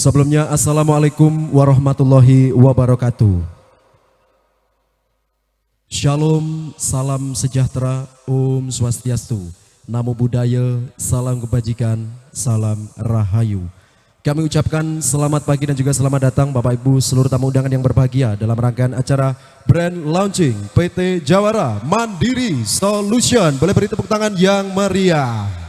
Sebelumnya Assalamualaikum warahmatullahi wabarakatuh. Shalom, salam sejahtera, Om Swastiastu, Namo Buddhaya, salam kebajikan, salam rahayu. Kami ucapkan selamat pagi dan juga selamat datang Bapak Ibu seluruh tamu undangan yang berbahagia dalam rangkaian acara Brand Launching PT Jawara Mandiri Solution. Boleh beri tepuk tangan yang meriah.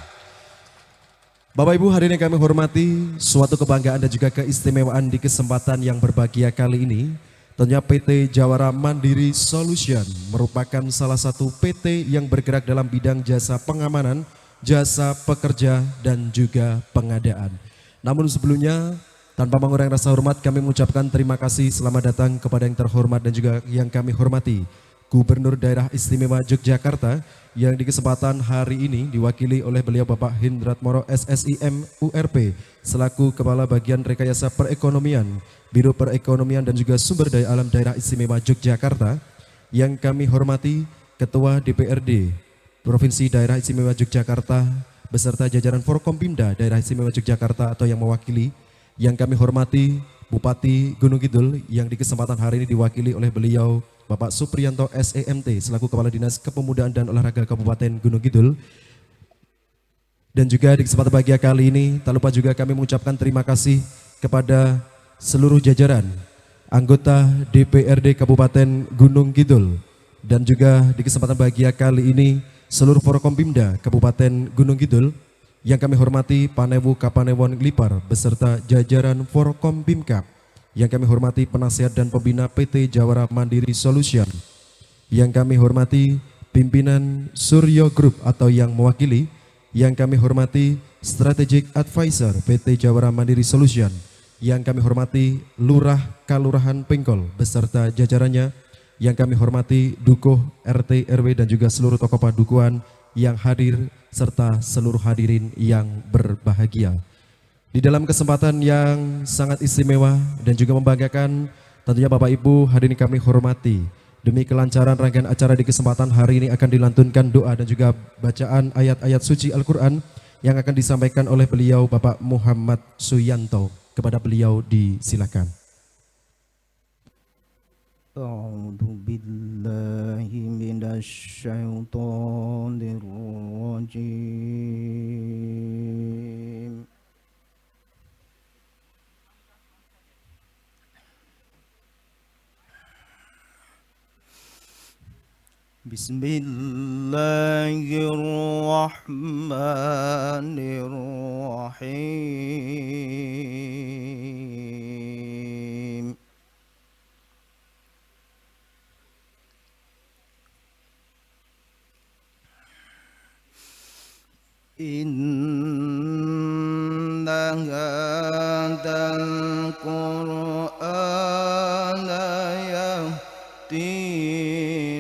Bapak Ibu hadirin yang kami hormati, suatu kebanggaan dan juga keistimewaan di kesempatan yang berbahagia kali ini. Tentunya PT Jawara Mandiri Solution merupakan salah satu PT yang bergerak dalam bidang jasa pengamanan, jasa pekerja dan juga pengadaan. Namun sebelumnya, tanpa mengurangi rasa hormat, kami mengucapkan terima kasih selamat datang kepada yang terhormat dan juga yang kami hormati Gubernur Daerah Istimewa Yogyakarta yang di kesempatan hari ini diwakili oleh beliau Bapak Hindrat Moro SSIM URP selaku Kepala Bagian Rekayasa Perekonomian, Biro Perekonomian dan juga Sumber Daya Alam Daerah Istimewa Yogyakarta, yang kami hormati Ketua DPRD Provinsi Daerah Istimewa Yogyakarta beserta jajaran Forkompimda Daerah Istimewa Yogyakarta atau yang mewakili, yang kami hormati Bupati Gunung Kidul yang di kesempatan hari ini diwakili oleh beliau Bapak Supriyanto SEMT selaku Kepala Dinas Kepemudaan dan Olahraga Kabupaten Gunung Kidul. Dan juga di kesempatan bahagia kali ini tak lupa juga kami mengucapkan terima kasih kepada seluruh jajaran anggota DPRD Kabupaten Gunung Kidul, dan juga di kesempatan bahagia kali ini seluruh Forkompimda Kabupaten Gunung Kidul yang kami hormati Panewu Kapanewon Lipar beserta jajaran Forkompimkap, yang kami hormati penasihat dan pembina PT Jawara Mandiri Solution, yang kami hormati pimpinan Suryo Group atau yang mewakili, yang kami hormati Strategic Advisor PT Jawara Mandiri Solution, yang kami hormati Lurah Kalurahan Pengkol beserta jajarannya, yang kami hormati Dukuh RT RW dan juga seluruh tokoh padukuhan yang hadir serta seluruh hadirin yang berbahagia. Di dalam kesempatan yang sangat istimewa dan juga membanggakan, tentunya Bapak Ibu hadirin kami hormati, demi kelancaran rangkaian acara di kesempatan hari ini akan dilantunkan doa dan juga bacaan ayat-ayat suci Al-Quran yang akan disampaikan oleh beliau Bapak Muhammad Suyanto. Kepada beliau disilakan. A'udzu billahi minasyaitonir rajim. Bismillahirrahmanirrahim. Inna hadzal Qur'ana yahdi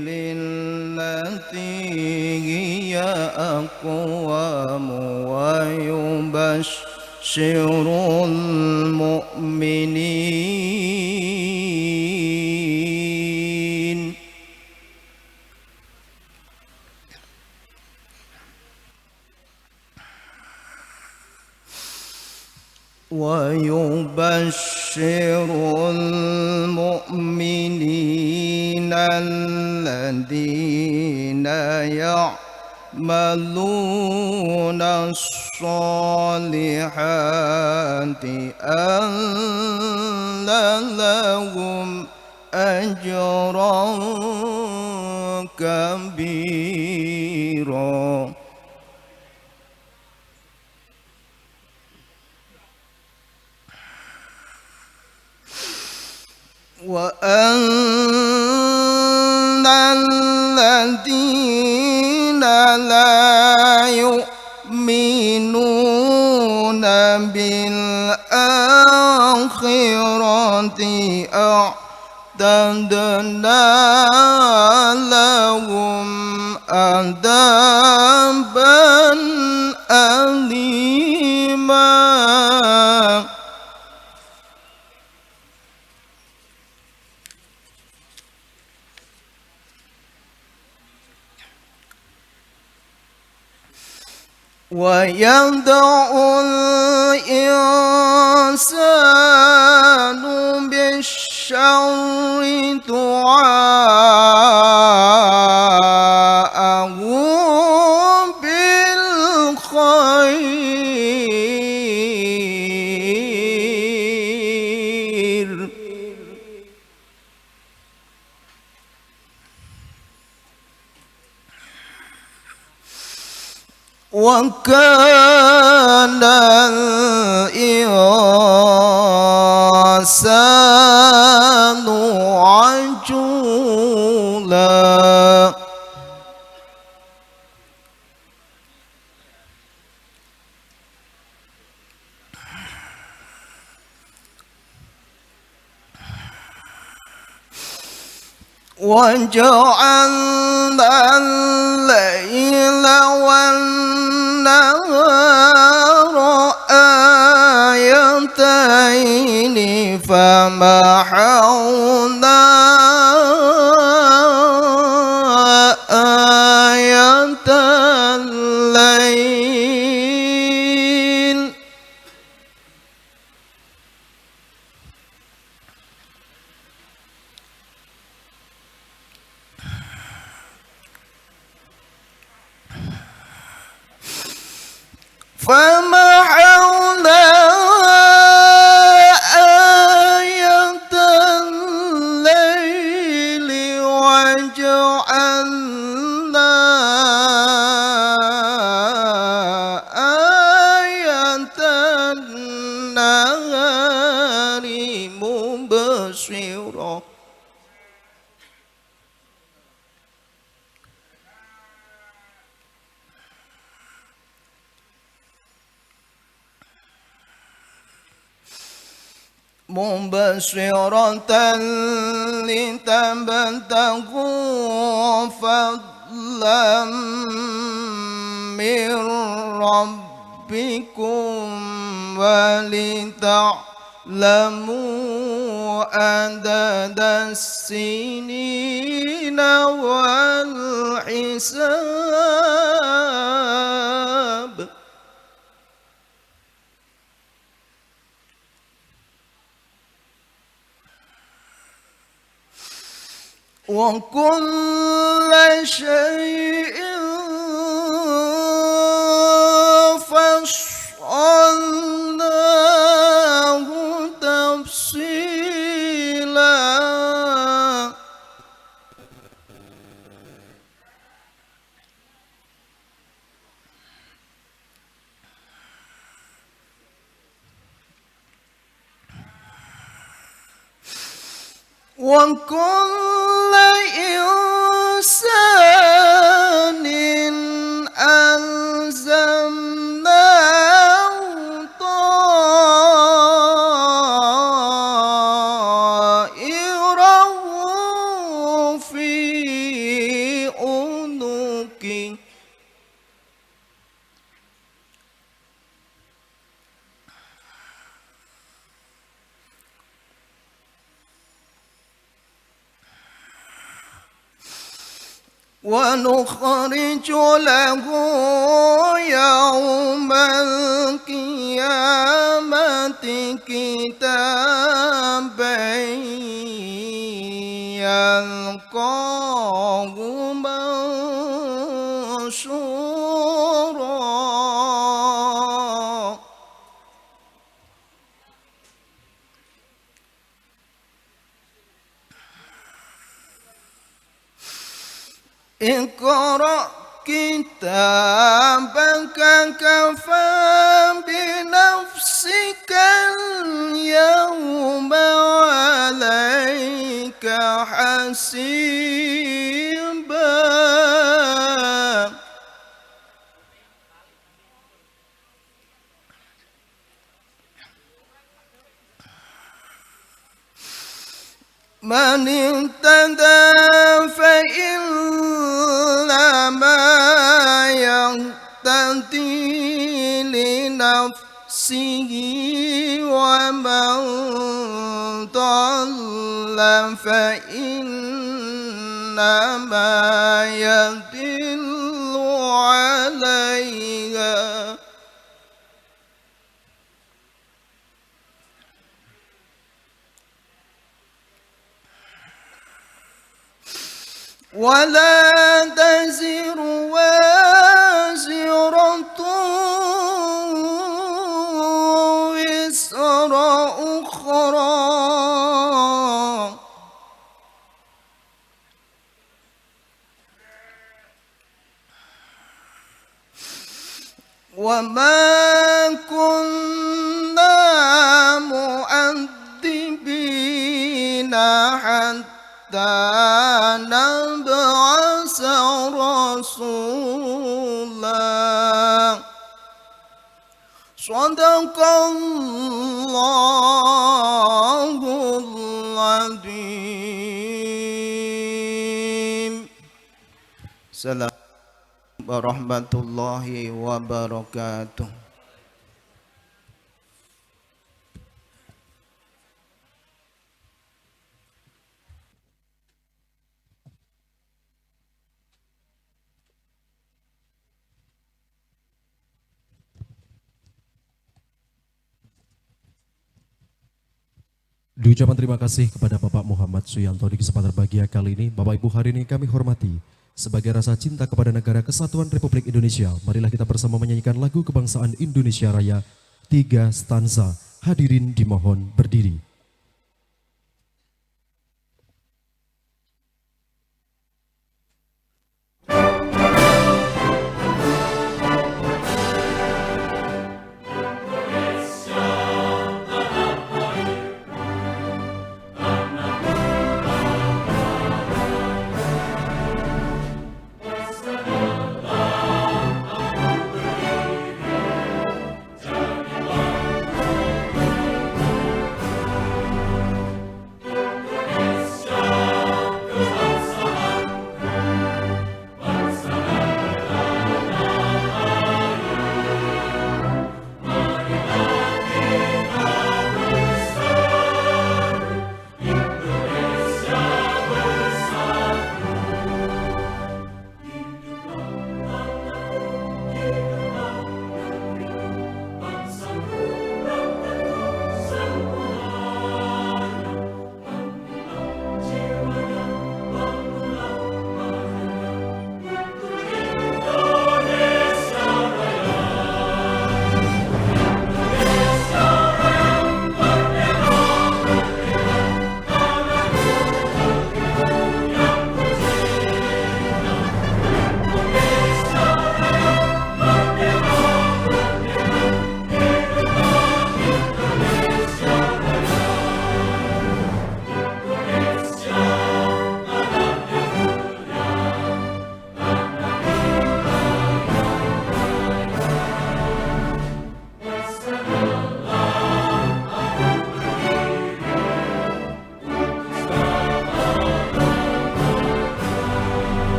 lillati hiya aqwam wa yubashshirul mu'minin الذين يعملون الصالحات أن لهم أجرا كبيرا وأن الذين لا يؤمنون بالآخرة أعتدنا لهم عذابا أليما ويدع الإنسان بالشر دعاءه بالخير وكان الإنسان عجولا وجعلنا الليل والنهار آيتين فمحونا آية الليل فمحونا آية الليل وجعلنا آية النهار مبصرة لتبتغوا فضلا من ربكم ولتعلموا عدد السنين والحساب وكل شيء فصلناه تفصيلا وكل إنسان ألزمناه طائره في عنقه ونخرج له يوم القيامة كتابا يلقاه منشورا اقرأ كتابك كفى بنفسك اليوم عليك حسيبا من اهتدى فإنما يهتدي لنفسه ومن ضل فإنما يضل عليها ولا تزر وازرة وزر أخرى وما كنا مؤذبين حتى نبعث رسولا صدق الله العظيم. Salam warahmatullahi wabarakatuh. Diucapkan terima kasih kepada Bapak Muhammad Suyanto di kesempatan bahagia kali ini. Bapak Ibu, hari ini kami hormati sebagai rasa cinta kepada negara kesatuan Republik Indonesia. Marilah kita bersama menyanyikan lagu kebangsaan Indonesia Raya 3 stanza. Hadirin dimohon berdiri.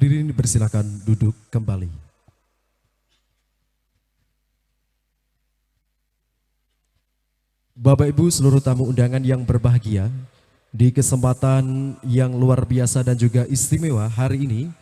Hadirin bersilakan duduk kembali. Bapak Ibu seluruh tamu undangan yang berbahagia, di kesempatan yang luar biasa dan juga istimewa hari ini,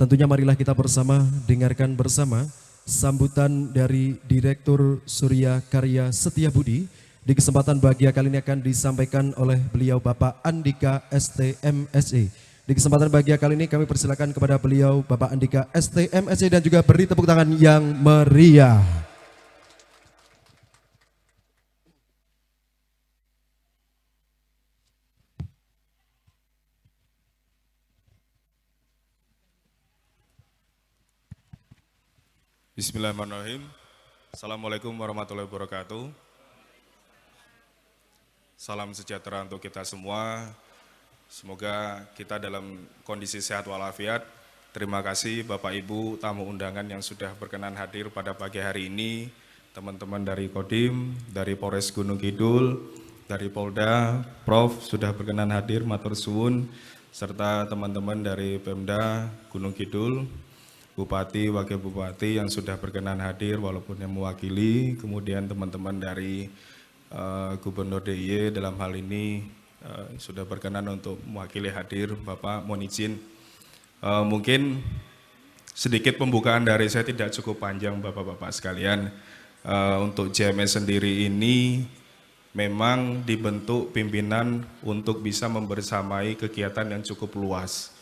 tentunya marilah kita bersama dengarkan bersama sambutan dari Direktur Surya Karya Setiabudi. Di kesempatan bahagia kali ini akan disampaikan oleh beliau Bapak Andika STMSE. Di kesempatan bahagia kali ini kami persilakan kepada beliau Bapak Andika STMSE dan juga beri tepuk tangan yang meriah. Bismillahirrahmanirrahim. Assalamualaikum warahmatullahi wabarakatuh. Salam sejahtera untuk kita semua. Semoga kita dalam kondisi sehat walafiat. Terima kasih Bapak Ibu tamu undangan yang sudah berkenan hadir pada pagi hari ini. Teman-teman dari Kodim, dari Polres Gunung Kidul, dari Polda, Prof sudah berkenan hadir, matur suwun, serta teman-teman dari Pemda Gunung Kidul, Bupati, Wakil Bupati yang sudah berkenan hadir walaupun yang mewakili, kemudian teman-teman dari Gubernur DIY dalam hal ini sudah berkenan untuk mewakili hadir. Bapak mohon izin, mungkin sedikit pembukaan dari saya, tidak cukup panjang Bapak-Bapak sekalian. Untuk JMS sendiri ini memang dibentuk pimpinan untuk bisa membersamai kegiatan yang cukup luas.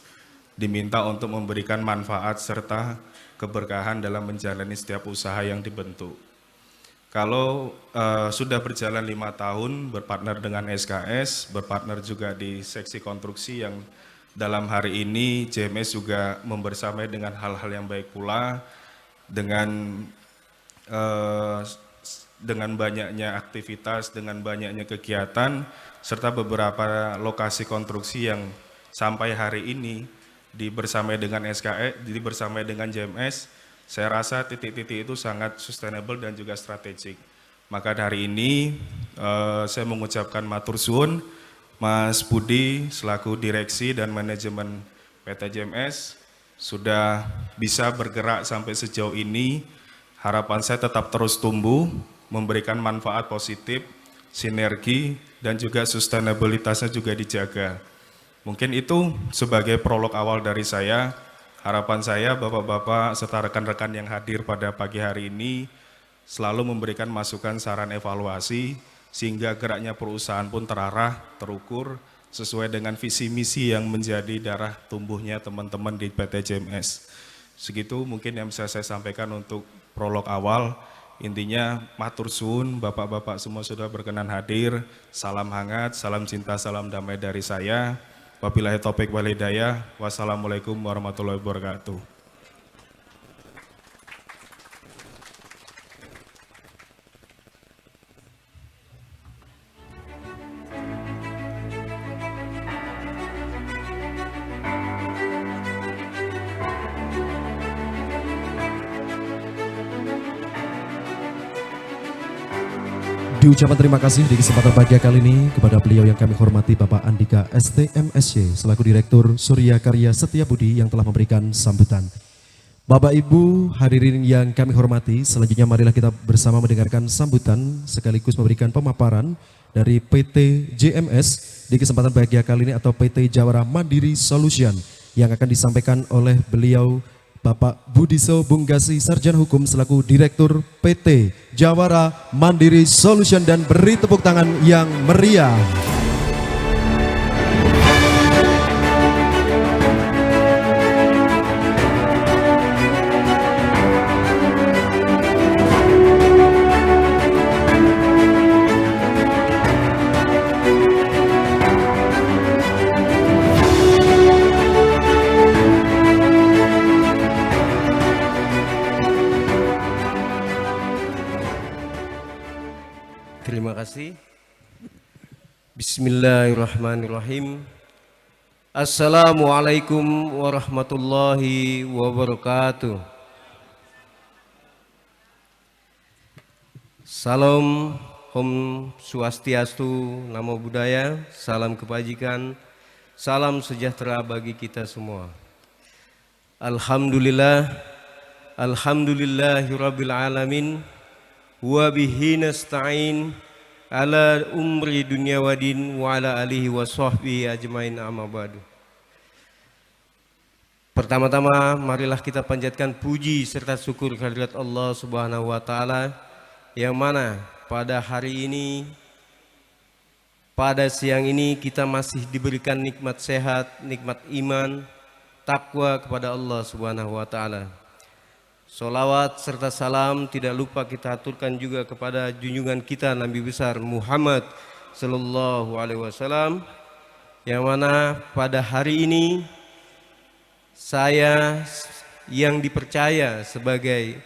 Diminta untuk memberikan manfaat serta keberkahan dalam menjalani setiap usaha yang dibentuk. Kalau sudah berjalan 5 tahun berpartner dengan SKS, berpartner juga di seksi konstruksi yang dalam hari ini JMS juga membersamai dengan hal-hal yang baik pula, dengan banyaknya aktivitas, dengan banyaknya kegiatan, serta beberapa lokasi konstruksi yang sampai hari ini dibersamai dengan SKE, dibersamai dengan JMS, saya rasa titik-titik itu sangat sustainable dan juga strategik. Maka hari ini saya mengucapkan matur suwun Mas Budi selaku direksi dan manajemen PT JMS sudah bisa bergerak sampai sejauh ini. Harapan saya tetap terus tumbuh, memberikan manfaat positif, sinergi, dan juga sustainabilitasnya juga dijaga. Mungkin itu sebagai prolog awal dari saya. Harapan saya Bapak-Bapak serta rekan-rekan yang hadir pada pagi hari ini selalu memberikan masukan, saran, evaluasi sehingga geraknya perusahaan pun terarah, terukur sesuai dengan visi misi yang menjadi darah tumbuhnya teman-teman di PT JMS. Segitu mungkin yang bisa saya sampaikan untuk prolog awal. Intinya matur suwun, Bapak-Bapak semua sudah berkenan hadir. Salam hangat, salam cinta, salam damai dari saya. Wabillahi taufik wal hidayah. Wassalamualaikum warahmatullahi wabarakatuh. Diucapkan terima kasih di kesempatan pagi kali ini kepada beliau yang kami hormati Bapak Andika STMSY selaku Direktur Surya Karya Setiabudi yang telah memberikan sambutan. Bapak Ibu hadirin yang kami hormati, selanjutnya marilah kita bersama mendengarkan sambutan sekaligus memberikan pemaparan dari PT JMS di kesempatan bahagia kali ini atau PT Jawara Mandiri Solution yang akan disampaikan oleh beliau Bapak Budiso Bunggasi Sarjana Hukum selaku Direktur PT Jawara Mandiri Solution dan beri tepuk tangan yang meriah. Terima kasih. Bismillahirrahmanirrahim. Assalamualaikum warahmatullahi wabarakatuh. Salam Om Swastiastu, Namo Buddhaya, salam kebajikan, salam sejahtera bagi kita semua. Alhamdulillah, alhamdulillahirabbil alamin, wa bihi nasta'in ala umri dunya wadin wa ala alihi wa sahbihi ajmain, amma ba'du. Pertama-tama marilah kita panjatkan puji serta syukur kehadirat Allah Subhanahu wa taala yang mana pada hari ini, pada siang ini kita masih diberikan nikmat sehat, nikmat iman, takwa kepada Allah Subhanahu wa taala. Salawat serta salam tidak lupa kita aturkan juga kepada junjungan kita Nabi besar Muhammad sallallahu alaihi wasallam, yang mana pada hari ini saya yang dipercaya sebagai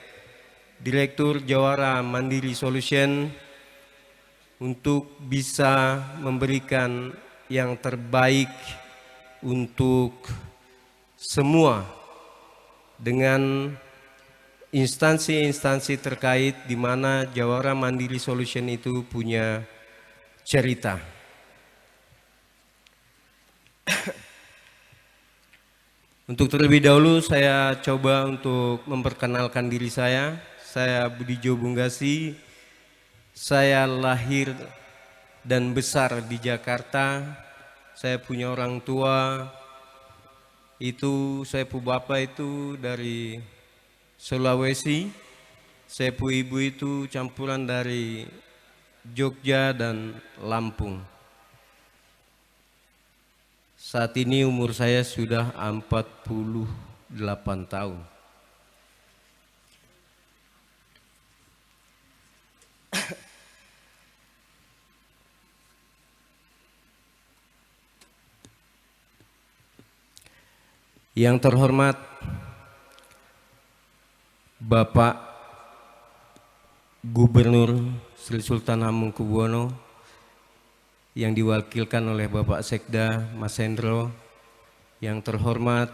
Direktur Jawara Mandiri Solution untuk bisa memberikan yang terbaik untuk semua dengan instansi-instansi terkait di mana Jawara Mandiri Solution itu punya cerita. Untuk terlebih dahulu saya coba untuk memperkenalkan diri saya. Saya Budijo Bunggasi. Saya lahir dan besar di Jakarta. Saya punya orang tua itu, saya punya bapak itu dari Sulawesi, saya punya ibu itu campuran dari Jogja dan Lampung. Saat ini umur saya sudah 48 tahun. Yang terhormat Bapak Gubernur Sri Sultan Hamengkubuwono, yang diwakilkan oleh Bapak Sekda Mas Hendro, yang terhormat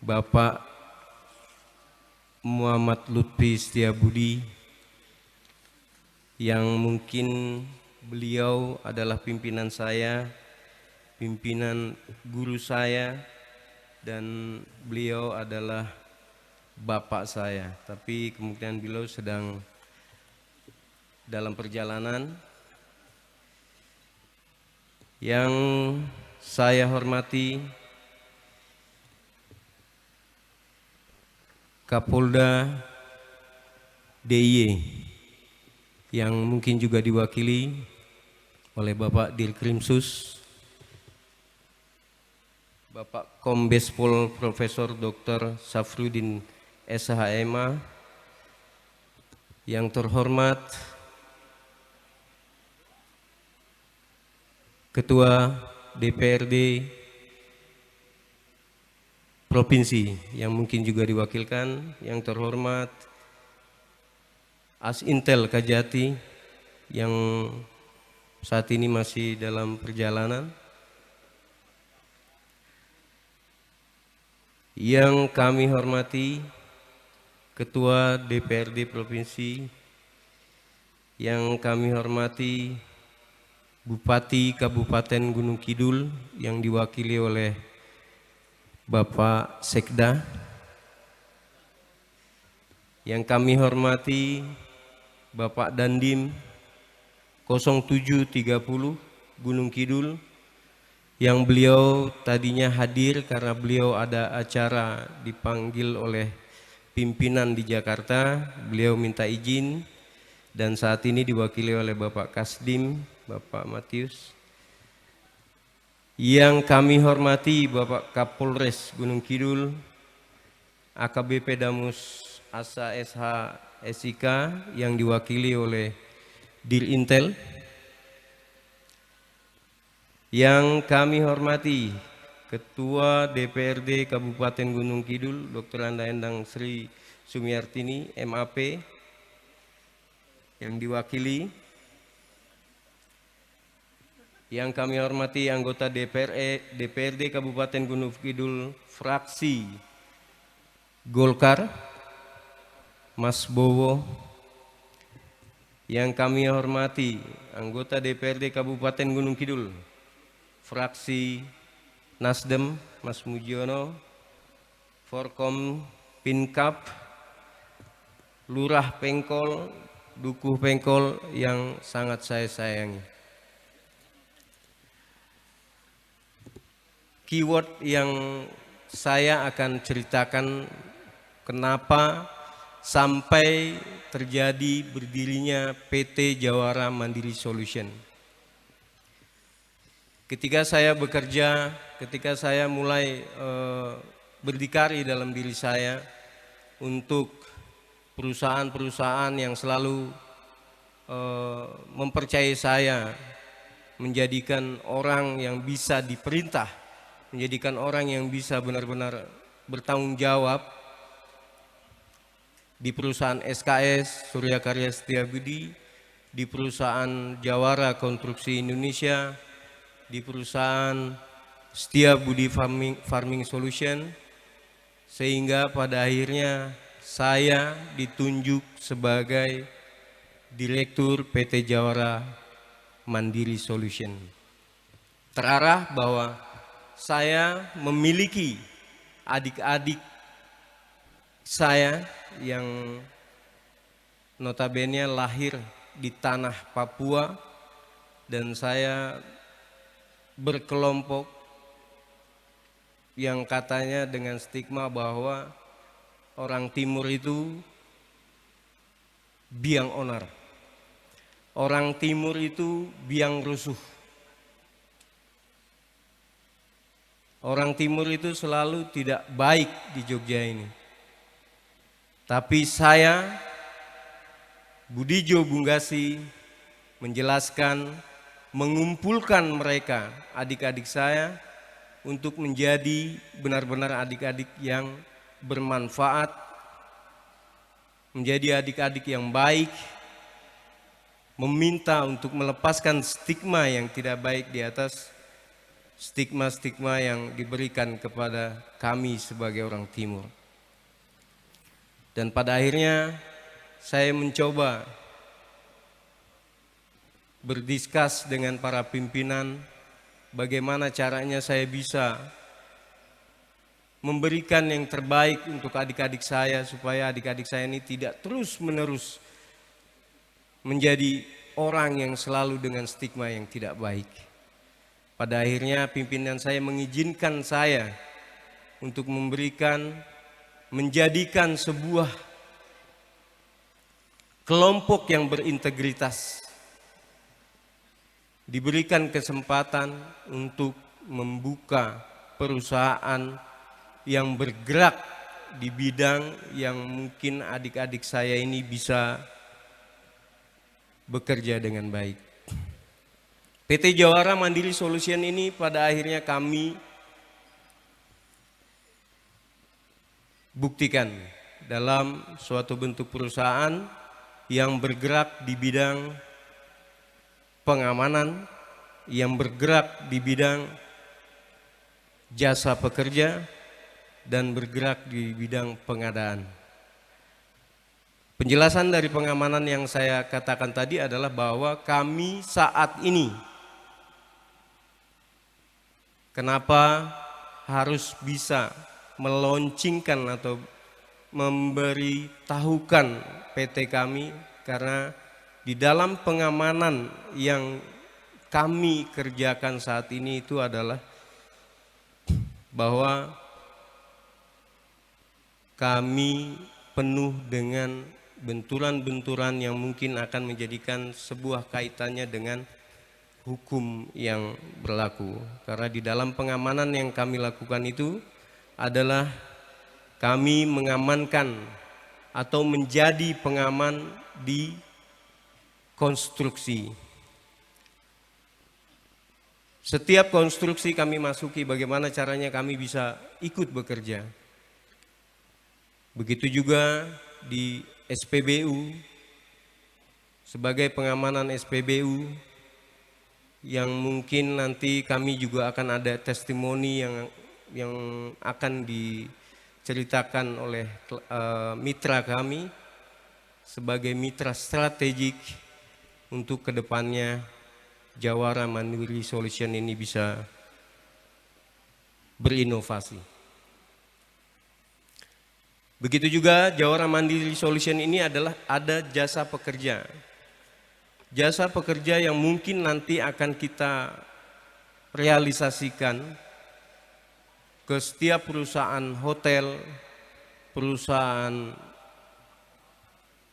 Bapak Muhammad Lutfi Setiabudi, yang mungkin beliau adalah pimpinan saya, pimpinan guru saya, dan beliau adalah bapak saya, tapi kemungkinan beliau sedang dalam perjalanan. Yang saya hormati Kapolda DIY, yang mungkin juga diwakili oleh Bapak Dirkrimsus, Bapak Kombes Pol Profesor Dr. Safrudin SHMA, yang terhormat Ketua DPRD Provinsi, yang mungkin juga diwakilkan, yang terhormat Asintel Kajati, yang saat ini masih dalam perjalanan, yang kami hormati Ketua DPRD Provinsi, yang kami hormati Bupati Kabupaten Gunung Kidul yang diwakili oleh Bapak Sekda, yang kami hormati Bapak Dandim 0730 Gunung Kidul, yang beliau tadinya hadir karena beliau ada acara dipanggil oleh pimpinan di Jakarta, beliau minta izin, dan saat ini diwakili oleh Bapak Kasdim, Bapak Matius. Yang kami hormati Bapak Kapolres Gunung Kidul, AKBP Damus Asa SH SIK, yang diwakili oleh Dirintel. Yang kami hormati Ketua DPRD Kabupaten Gunung Kidul, Dr. Anda Endang Sri Sumiartini, MAP, yang diwakili. Yang kami hormati anggota DPRD Kabupaten Gunung Kidul, fraksi Golkar, Mas Bowo. Yang kami hormati anggota DPRD Kabupaten Gunung Kidul, fraksi Nasdem Mas Mujiono, Forkom Pinkap, Lurah Pengkol, Dukuh Pengkol yang sangat saya sayangi. Keyword yang saya akan ceritakan kenapa sampai terjadi berdirinya PT Jawara Mandiri Solution. Ketika saya bekerja, ketika saya mulai berdikari dalam diri saya untuk perusahaan-perusahaan yang selalu mempercayai saya menjadikan orang yang bisa diperintah, menjadikan orang yang bisa benar-benar bertanggung jawab di perusahaan SKS Surya Karya Setiabudi, di perusahaan Jawara Konstruksi Indonesia, di perusahaan Setiabudi Farming Solution, sehingga pada akhirnya saya ditunjuk sebagai Direktur PT Jawara Mandiri Solution. Terarah bahwa saya memiliki adik-adik saya yang notabene lahir di tanah Papua, dan saya berkelompok yang katanya dengan stigma bahwa orang timur itu biang onar, orang timur itu biang rusuh, orang timur itu selalu tidak baik di Jogja ini. Tapi saya, Budijo Bunggasi, menjelaskan, mengumpulkan mereka, adik-adik saya, untuk menjadi benar-benar adik-adik yang bermanfaat, menjadi adik-adik yang baik, meminta untuk melepaskan stigma yang tidak baik di atas stigma-stigma yang diberikan kepada kami sebagai orang timur. Dan pada akhirnya saya mencoba berdiskus dengan para pimpinan bagaimana caranya saya bisa memberikan yang terbaik untuk adik-adik saya, supaya adik-adik saya ini tidak terus-menerus menjadi orang yang selalu dengan stigma yang tidak baik. Pada akhirnya pimpinan saya mengizinkan saya untuk menjadikan sebuah kelompok yang berintegritas, diberikan kesempatan untuk membuka perusahaan yang bergerak di bidang yang mungkin adik-adik saya ini bisa bekerja dengan baik. PT Jawara Mandiri Solution ini pada akhirnya kami buktikan dalam suatu bentuk perusahaan yang bergerak di bidang pengamanan, yang bergerak di bidang jasa pekerja, dan bergerak di bidang pengadaan. Penjelasan dari pengamanan yang saya katakan tadi adalah bahwa kami saat ini kenapa harus bisa meluncurkan atau memberitahukan PT kami, karena di dalam pengamanan yang kami kerjakan saat ini itu adalah bahwa kami penuh dengan benturan-benturan yang mungkin akan menjadikan sebuah kaitannya dengan hukum yang berlaku. Karena di dalam pengamanan yang kami lakukan itu adalah kami mengamankan atau menjadi pengaman di konstruksi. Setiap konstruksi kami masuki, bagaimana caranya kami bisa ikut bekerja. Begitu juga di SPBU, sebagai pengamanan SPBU yang mungkin nanti kami juga akan ada testimoni yang akan diceritakan oleh mitra kami sebagai mitra strategik untuk kedepannya Jawara Mandiri Solution ini bisa berinovasi. Begitu juga Jawara Mandiri Solution ini adalah ada jasa pekerja. Jasa pekerja yang mungkin nanti akan kita realisasikan ke setiap perusahaan hotel, perusahaan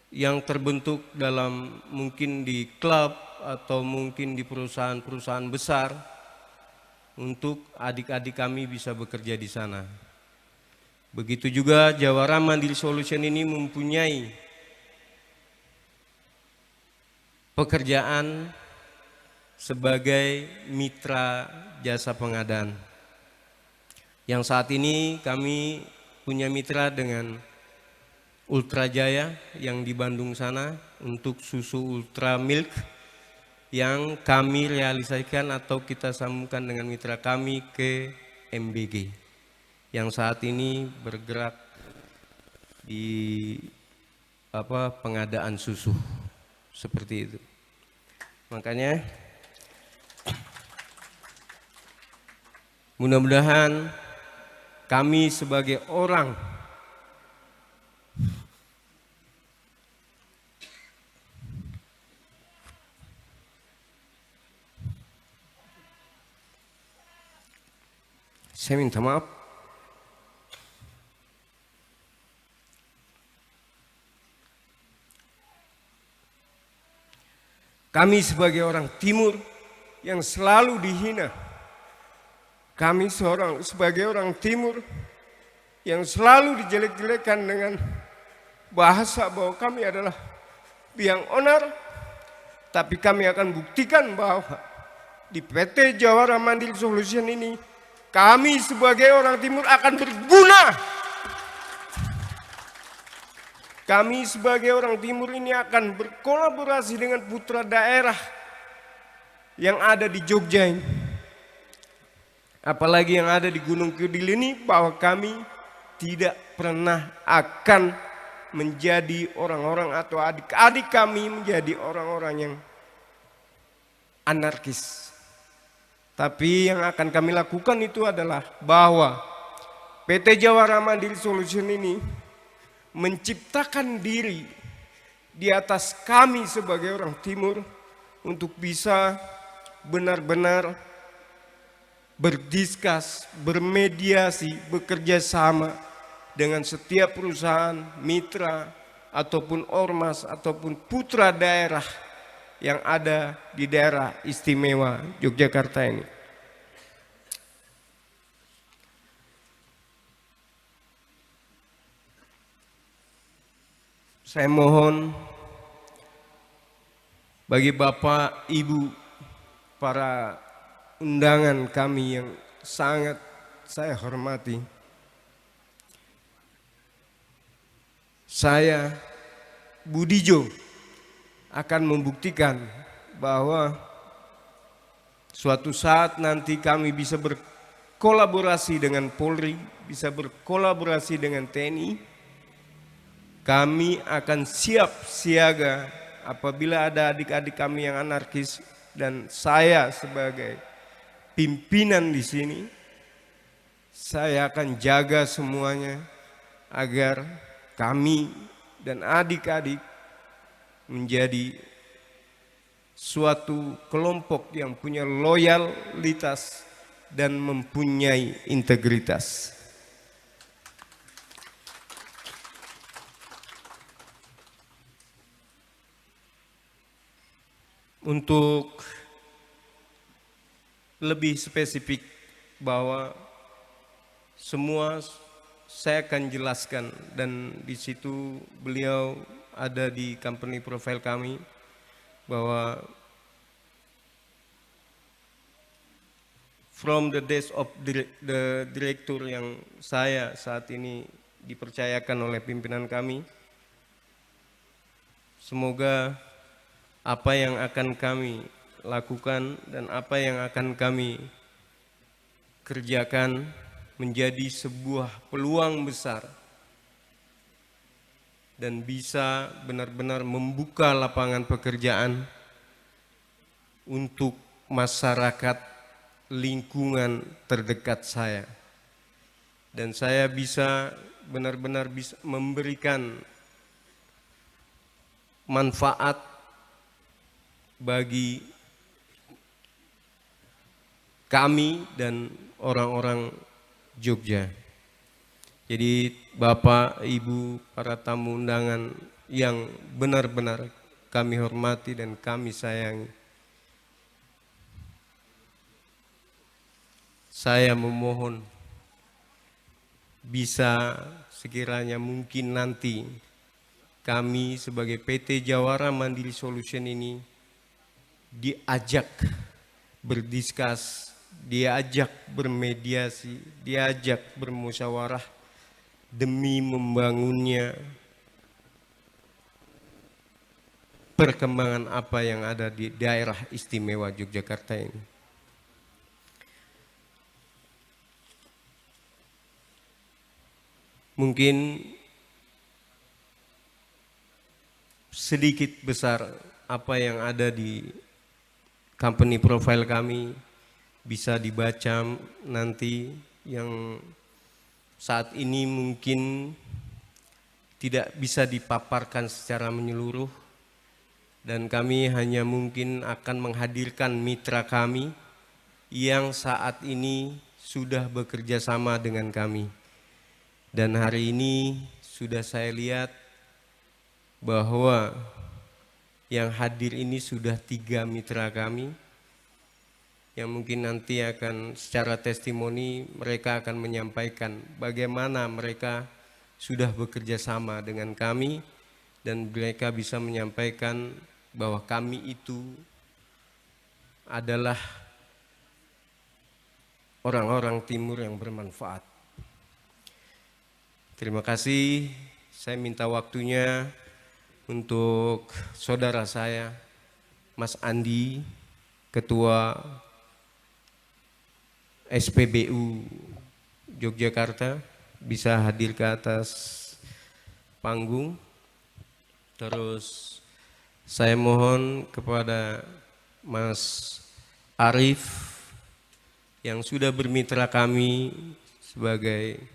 yang terbentuk dalam mungkin di klub atau mungkin di perusahaan-perusahaan besar, untuk adik-adik kami bisa bekerja di sana. Begitu juga Jawara Mandiri Solution ini mempunyai pekerjaan sebagai mitra jasa pengadaan. Yang saat ini kami punya mitra dengan Ultra Jaya yang di Bandung sana untuk susu Ultra Milk yang kami realisasikan atau kita sambungkan dengan mitra kami ke MBG yang saat ini bergerak di pengadaan susu seperti itu. Makanya mudah-mudahan kami sebagai orang saya minta maaf. Kami sebagai orang timur yang selalu dihina. Kami sebagai orang timur yang selalu dijelek-jelekan dengan bahasa bahwa kami adalah biang onar. Tapi kami akan buktikan bahwa di PT Jawara Mandiri Solution ini kami sebagai orang timur akan berguna. Kami sebagai orang timur ini akan berkolaborasi dengan putra daerah yang ada di Jogja ini. Apalagi yang ada di Gunung Kidul ini, bahwa kami tidak pernah akan menjadi orang-orang atau adik-adik kami menjadi orang-orang yang anarkis. Tapi yang akan kami lakukan itu adalah bahwa PT Jawara Mandiri Solution ini menciptakan diri di atas kami sebagai orang timur untuk bisa benar-benar berdiskus, bermediasi, bekerja sama dengan setiap perusahaan, mitra, ataupun ormas, ataupun putra daerah yang ada di daerah istimewa Yogyakarta ini. Saya mohon bagi Bapak, Ibu, para undangan kami yang sangat saya hormati, saya Budijo akan membuktikan bahwa suatu saat nanti kami bisa berkolaborasi dengan Polri, bisa berkolaborasi dengan TNI. Kami akan siap siaga apabila ada adik-adik kami yang anarkis, dan saya sebagai pimpinan di sini, saya akan jaga semuanya agar kami dan adik-adik menjadi suatu kelompok yang punya loyalitas dan mempunyai integritas. Untuk lebih spesifik bahwa semua saya akan jelaskan, dan di situ beliau ada di company profile kami, bahwa from the days of the director yang saya saat ini dipercayakan oleh pimpinan kami, semoga apa yang akan kami lakukan dan apa yang akan kami kerjakan menjadi sebuah peluang besar dan bisa benar-benar membuka lapangan pekerjaan untuk masyarakat lingkungan terdekat saya. dan saya bisa benar-benar bisa memberikan manfaat bagi kami dan orang-orang Jogja. Jadi Bapak, Ibu, para tamu undangan yang benar-benar kami hormati dan kami sayangi, saya memohon bisa sekiranya mungkin nanti kami sebagai PT Jawara Mandiri Solution ini diajak berdiskus, diajak bermediasi, diajak bermusyawarah demi membangunnya perkembangan apa yang ada di daerah istimewa Yogyakarta ini. Mungkin sedikit besar apa yang ada di company profile kami bisa dibaca nanti, yang saat ini mungkin tidak bisa dipaparkan secara menyeluruh, dan kami hanya mungkin akan menghadirkan mitra kami yang saat ini sudah bekerja sama dengan kami. Dan hari ini sudah saya lihat bahwa yang hadir ini sudah 3 mitra kami, yang mungkin nanti akan secara testimoni mereka akan menyampaikan bagaimana mereka sudah bekerja sama dengan kami, dan mereka bisa menyampaikan bahwa kami itu adalah orang-orang timur yang bermanfaat. Terima kasih, saya minta waktunya untuk saudara saya, Mas Andi, Ketua SPBU Yogyakarta, bisa hadir ke atas panggung. Terus saya mohon kepada Mas Arif yang sudah bermitra kami sebagai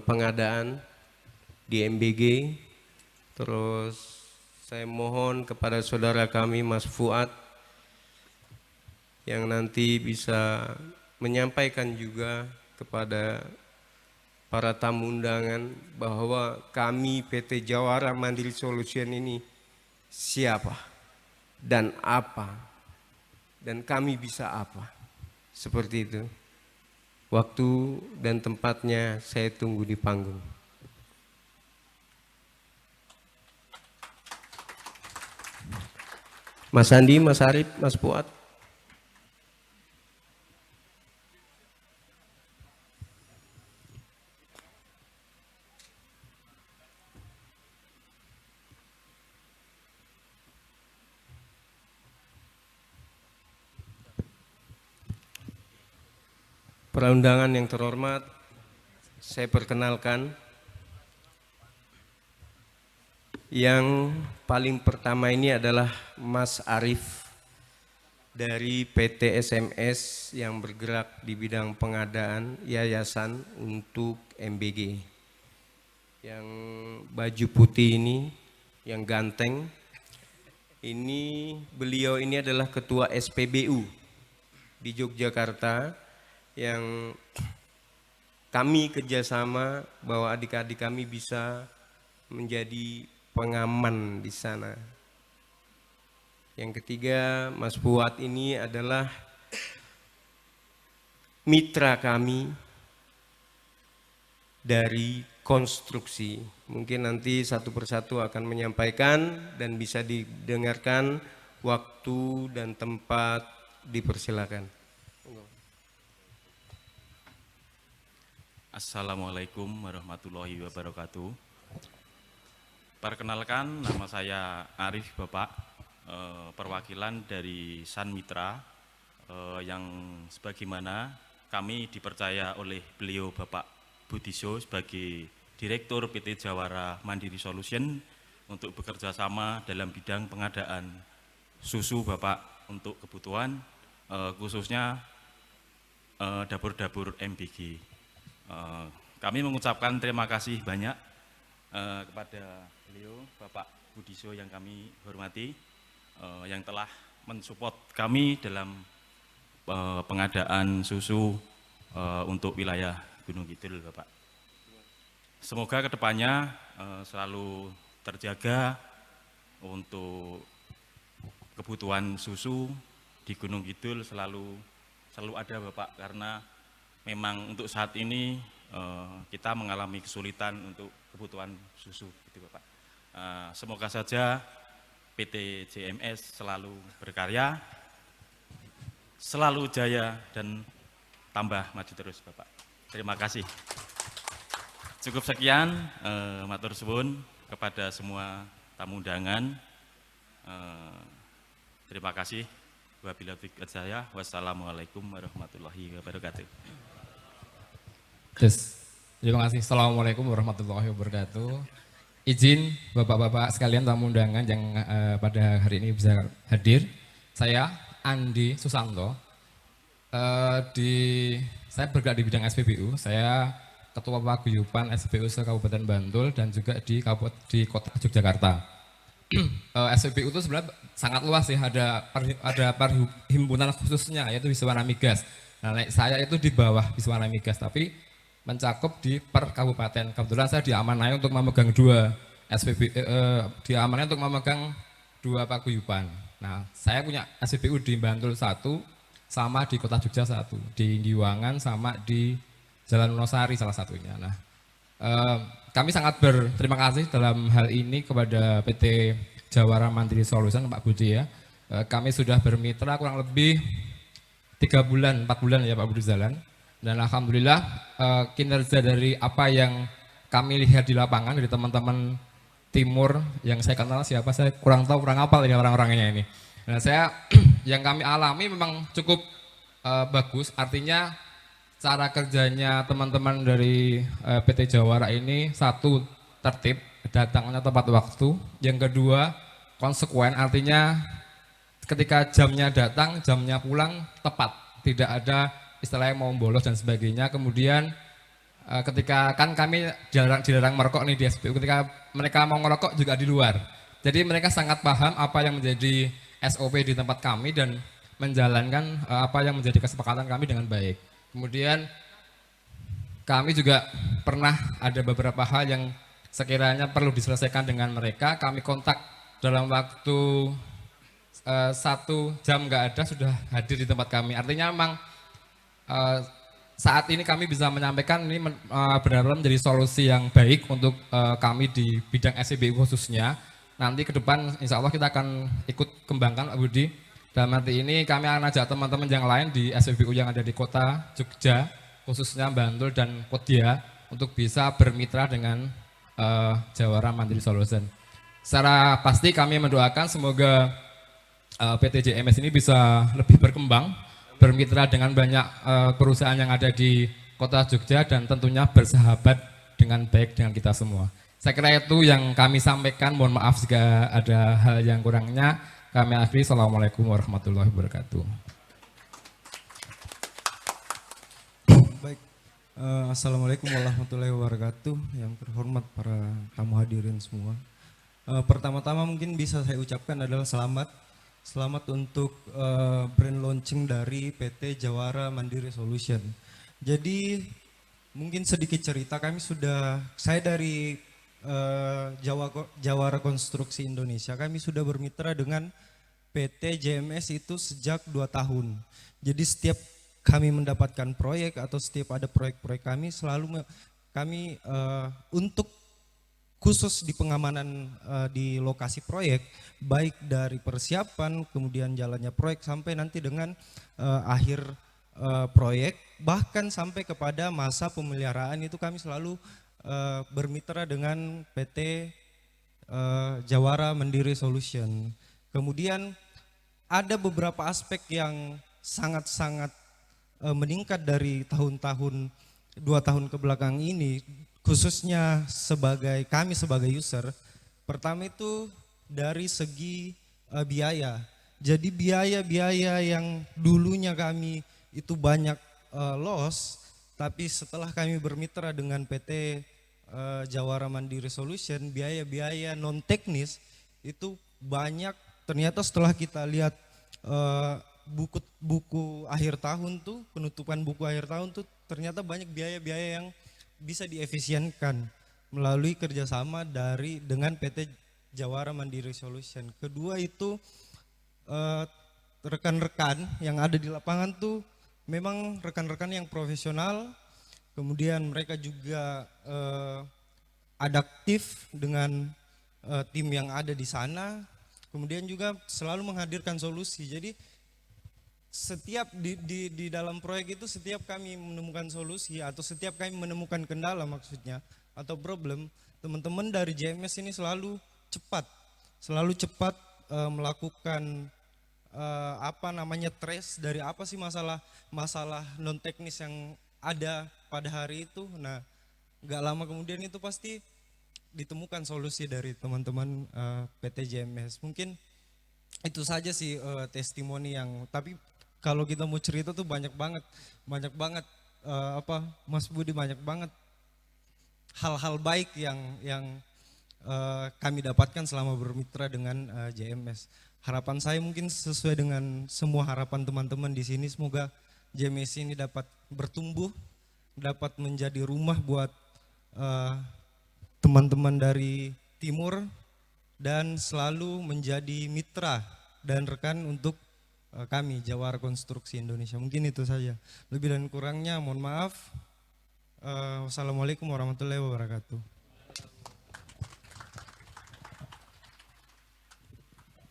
pengadaan di MBG. Terus saya mohon kepada saudara kami Mas Fuad yang nanti bisa menyampaikan juga kepada para tamu undangan bahwa kami PT Jawara Mandiri Solution ini siapa dan apa, dan kami bisa apa. Seperti itu. Waktu dan tempatnya saya tunggu di panggung. Mas Andi, Mas Arif, Mas Fuad. Para undangan yang terhormat, saya perkenalkan yang paling pertama ini adalah Mas Arif dari PT SMS yang bergerak di bidang pengadaan yayasan untuk MBG. Yang baju putih ini, yang ganteng, ini beliau ini adalah Ketua SPBU di Yogyakarta, yang kami kerjasama bahwa adik-adik kami bisa menjadi pengaman di sana. Yang ketiga, Mas Fuad ini adalah mitra kami dari konstruksi. Mungkin nanti satu persatu akan menyampaikan dan bisa didengarkan. Waktu dan tempat dipersilakan. Assalamualaikum warahmatullahi wabarakatuh. Perkenalkan, nama saya Arif Bapak, perwakilan dari San Mitra, yang sebagaimana kami dipercaya oleh beliau Bapak Budiso sebagai Direktur PT Jawara Mandiri Solution untuk bekerja sama dalam bidang pengadaan susu Bapak untuk kebutuhan khususnya dapur-dapur MBG. Kami mengucapkan terima kasih banyak kepada beliau, Bapak Budiso yang kami hormati, yang telah mensupport kami dalam pengadaan susu untuk wilayah Gunung Kidul, Bapak. Semoga kedepannya selalu terjaga untuk kebutuhan susu di Gunung Kidul selalu ada, Bapak, karena memang untuk saat ini kita mengalami kesulitan untuk kebutuhan susu, gitu, Bapak. Semoga saja PT JMS selalu berkarya, selalu jaya dan tambah maju terus, Bapak. Terima kasih. Cukup sekian, matur suwun kepada semua tamu undangan. Terima kasih. Wabillahi taufiq wal hidayah. Wassalamualaikum warahmatullahi wabarakatuh. Terima kasih. Assalamualaikum warahmatullahi wabarakatuh. Izin bapak-bapak sekalian tamu undangan yang pada hari ini bisa hadir. Saya Andi Susanto. Saya bergerak di bidang SPBU. Saya Ketua Paguyuban SPBU Kabupaten Bantul dan juga di Kota Yogyakarta. SPBU itu sebenarnya sangat luas ya, ada perhimpunan khususnya yaitu Wiswana Migas. Nah, saya itu di bawah Wiswana Migas tapi mencakup di per kabupaten. Kebetulan saya diamanai untuk memegang dua diamanai untuk memegang dua paguyuban. Nah, saya punya SPBU di Bantul 1 sama di Kota Jogja 1, di Giwangan sama di Jalan Wonosari salah satunya. Nah, kami sangat berterima kasih dalam hal ini kepada PT Jawara Mandiri Solution, Pak Budi ya. Kami sudah bermitra kurang lebih 4 bulan ya Pak Budi Zalan. Dan alhamdulillah kinerja dari apa yang kami lihat di lapangan dari teman-teman timur yang saya kenal siapa saya kurang tahu, kurang hafal ini orang-orangnya ini. Nah, saya yang kami alami memang cukup bagus, artinya cara kerjanya teman-teman dari PT Jawara ini satu tertib, datangnya tepat waktu. Yang kedua konsekuen, artinya ketika jamnya datang, jamnya pulang tepat, tidak ada istilahnya mau bolos dan sebagainya. Kemudian ketika kan kami dilarang merokok nih di SPBU, ketika mereka mau ngerokok juga di luar. Jadi mereka sangat paham apa yang menjadi SOP di tempat kami dan menjalankan apa yang menjadi kesepakatan kami dengan baik. Kemudian kami juga pernah ada beberapa hal yang sekiranya perlu diselesaikan dengan mereka. Kami kontak dalam waktu 1 jam nggak ada sudah hadir di tempat kami. Artinya memang saat ini kami bisa menyampaikan ini benar-benar menjadi solusi yang baik untuk kami di bidang SPBU khususnya. Nanti ke depan insya Allah kita akan ikut kembangkan Pak Budi. Dalam arti ini kami akan ajak teman-teman yang lain di SPBU yang ada di Kota Jogja, khususnya Bantul dan Kodia, untuk bisa bermitra dengan Jawara Mandiri Solution. Secara pasti kami mendoakan semoga PT JMS ini bisa lebih berkembang, bermitra dengan banyak perusahaan yang ada di Kota Jogja dan tentunya bersahabat dengan baik dengan kita semua. Saya kira itu yang kami sampaikan, mohon maaf jika ada hal yang kurangnya. Kami akhiri, Assalamualaikum warahmatullahi wabarakatuh. Baik, Assalamualaikum warahmatullahi wabarakatuh. Yang terhormat para tamu hadirin semua. Pertama-tama mungkin bisa saya ucapkan adalah selamat untuk brand launching dari PT Jawara Mandiri Solution. Jadi mungkin sedikit cerita, saya dari Jawara Konstruksi Indonesia, kami sudah bermitra dengan PT JMS itu sejak 2 tahun. Jadi setiap kami mendapatkan proyek atau setiap ada proyek-proyek kami selalu kami untuk khusus di pengamanan di lokasi proyek, baik dari persiapan kemudian jalannya proyek sampai nanti dengan akhir proyek, bahkan sampai kepada masa pemeliharaan itu kami selalu bermitra dengan PT Jawara Mandiri Solution. Kemudian ada beberapa aspek yang sangat-sangat meningkat dari tahun-tahun 2 tahun ke belakang ini, khususnya kami sebagai user. Pertama itu dari segi biaya. Jadi biaya-biaya yang dulunya kami itu banyak loss, tapi setelah kami bermitra dengan PT Jawara Mandiri Solution, biaya-biaya non teknis itu banyak. Ternyata setelah kita lihat buku akhir tahun tuh, penutupan buku akhir tahun tuh, ternyata banyak biaya-biaya yang bisa diefisienkan melalui kerjasama dengan PT Jawara Mandiri Solution. Kedua itu rekan-rekan yang ada di lapangan tuh memang rekan-rekan yang profesional, kemudian mereka juga adaptif dengan tim yang ada di sana, kemudian juga selalu menghadirkan solusi. Jadi setiap di dalam proyek itu setiap kami menemukan solusi atau setiap kami menemukan kendala maksudnya atau problem, teman-teman dari JMS ini selalu cepat melakukan trace dari apa sih masalah non teknis yang ada pada hari itu. Nah, nggak lama kemudian itu pasti ditemukan solusi dari teman-teman PT JMS. Mungkin itu saja sih testimoni yang, tapi kalau kita mau cerita tuh banyak banget Mas Budi, banyak banget hal-hal baik yang kami dapatkan selama bermitra dengan JMS. Harapan saya mungkin sesuai dengan semua harapan teman-teman di sini, semoga JMS ini dapat bertumbuh, dapat menjadi rumah buat teman-teman dari timur, dan selalu menjadi mitra dan rekan untuk kami Jawara Konstruksi Indonesia. Mungkin itu saja, lebih dan kurangnya mohon maaf. Wassalamualaikum warahmatullahi wabarakatuh.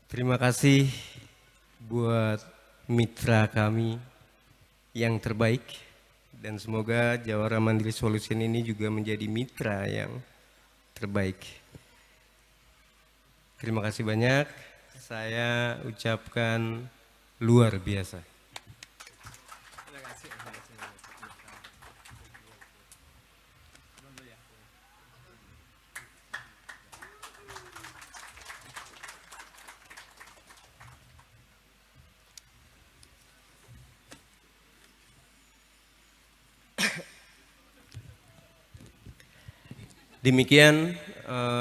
Terima kasih buat mitra kami yang terbaik, dan semoga Jawara Mandiri Solution ini juga menjadi mitra yang terbaik. Terima kasih banyak, saya ucapkan luar biasa. Demikian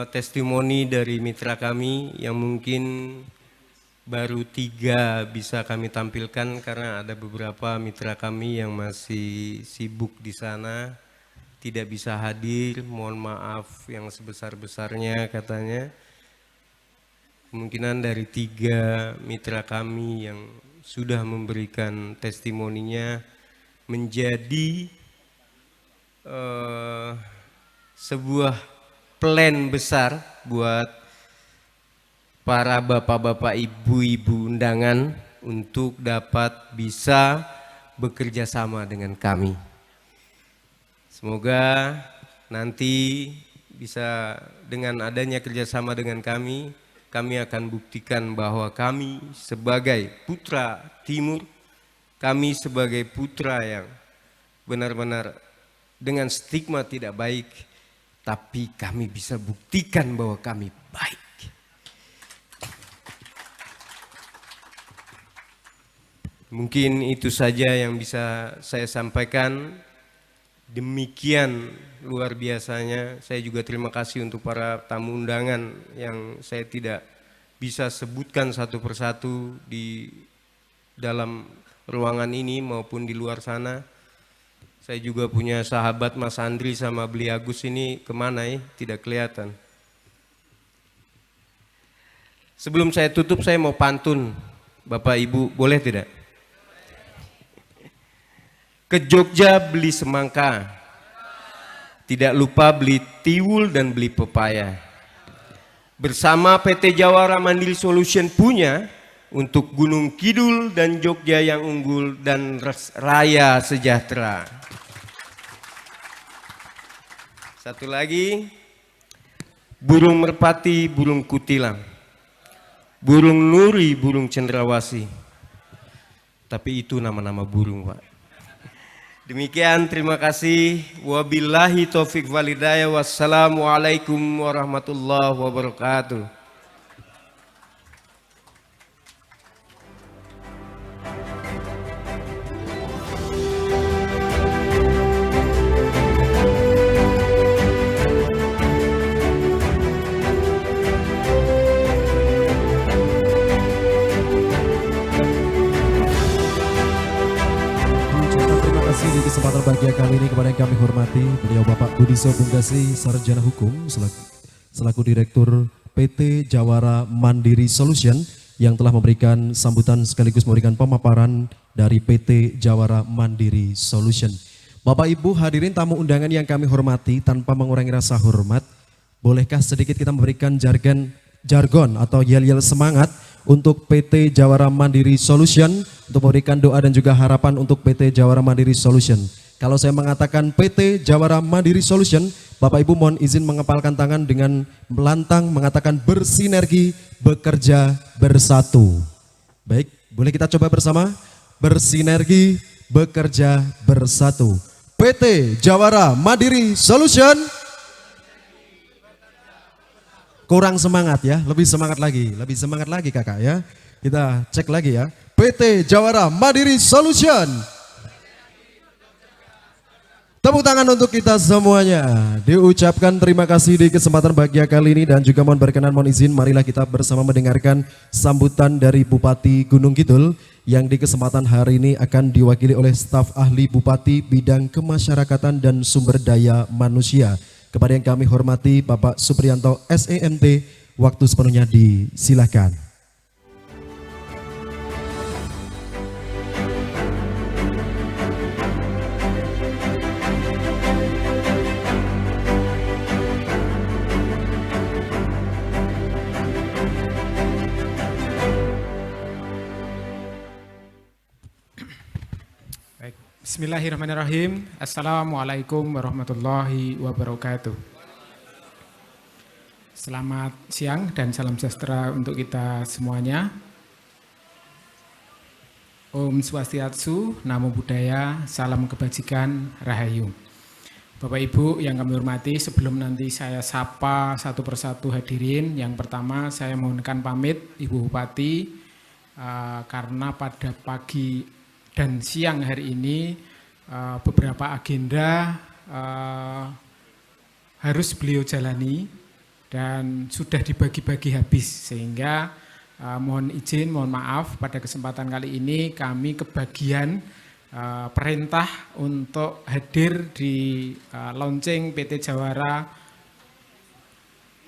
testimoni dari mitra kami yang mungkin baru 3 bisa kami tampilkan karena ada beberapa mitra kami yang masih sibuk di sana, tidak bisa hadir, mohon maaf yang sebesar-besarnya katanya. Kemungkinan dari 3 mitra kami yang sudah memberikan testimoninya menjadi sebuah plan besar buat para bapak-bapak, ibu-ibu undangan untuk dapat bisa bekerja sama dengan kami. Semoga nanti bisa dengan adanya kerjasama dengan kami akan buktikan bahwa kami sebagai putra Timur, kami sebagai putra yang benar-benar dengan stigma tidak baik, tapi kami bisa buktikan bahwa kami baik. Mungkin itu saja yang bisa saya sampaikan. Demikian luar biasanya. Saya juga terima kasih untuk para tamu undangan yang saya tidak bisa sebutkan satu persatu di dalam ruangan ini maupun di luar sana. Saya juga punya sahabat Mas Andri sama Beli Agus ini kemana ya? Tidak kelihatan. Sebelum saya tutup saya mau pantun. Bapak Ibu boleh tidak? Ke Jogja beli semangka, tidak lupa beli tiwul dan beli pepaya. Bersama PT Jawara Mandiri Solution punya untuk Gunung Kidul dan Jogja yang unggul dan raya sejahtera. Satu lagi, burung merpati, burung kutilang, burung nuri, burung cendrawasih. Tapi itu nama-nama burung, Pak. Demikian, terima kasih. Wabillahi taufik walhidayah. Wassalamualaikum warahmatullahi wabarakatuh. kasih di kesempatan bahagia kali ini kepada yang kami hormati beliau Bapak Budi Sobunggasi, Sarjana Hukum selaku Direktur PT Jawara Mandiri Solution yang telah memberikan sambutan sekaligus memberikan pemaparan dari PT Jawara Mandiri Solution. Bapak Ibu hadirin tamu undangan yang kami hormati, tanpa mengurangi rasa hormat, bolehkah sedikit kita memberikan jargon atau yel-yel semangat untuk PT Jawara Mandiri Solution, untuk memberikan doa dan juga harapan untuk PT Jawara Mandiri Solution. Kalau saya mengatakan PT Jawara Mandiri Solution, Bapak Ibu mohon izin mengepalkan tangan dengan lantang mengatakan bersinergi, bekerja bersatu. Baik, boleh kita coba bersama? Bersinergi, bekerja bersatu. PT Jawara Mandiri Solution. Kurang semangat ya, lebih semangat lagi kakak ya. Kita cek lagi ya. PT Jawara Mandiri Solution. Tepuk tangan untuk kita semuanya. Diucapkan terima kasih di kesempatan bahagia kali ini dan juga mohon izin marilah kita bersama mendengarkan sambutan dari Bupati Gunung Kidul yang di kesempatan hari ini akan diwakili oleh staf ahli Bupati bidang kemasyarakatan dan sumber daya manusia. Kepada yang kami hormati Bapak Supriyanto SEMT, waktu sepenuhnya disilakan. Bismillahirrahmanirrahim. Assalamualaikum warahmatullahi wabarakatuh. Selamat siang dan salam sejahtera untuk kita semuanya. Om Swastiastu, Namo Buddhaya, salam kebajikan, Rahayu. Bapak Ibu yang kami hormati, sebelum nanti saya sapa satu persatu hadirin, yang pertama saya mohonkan pamit Ibu Bupati karena pada pagi dan siang hari ini beberapa agenda harus beliau jalani dan sudah dibagi-bagi habis, sehingga mohon izin, mohon maaf pada kesempatan kali ini kami kebagian perintah untuk hadir di launching PT Jawara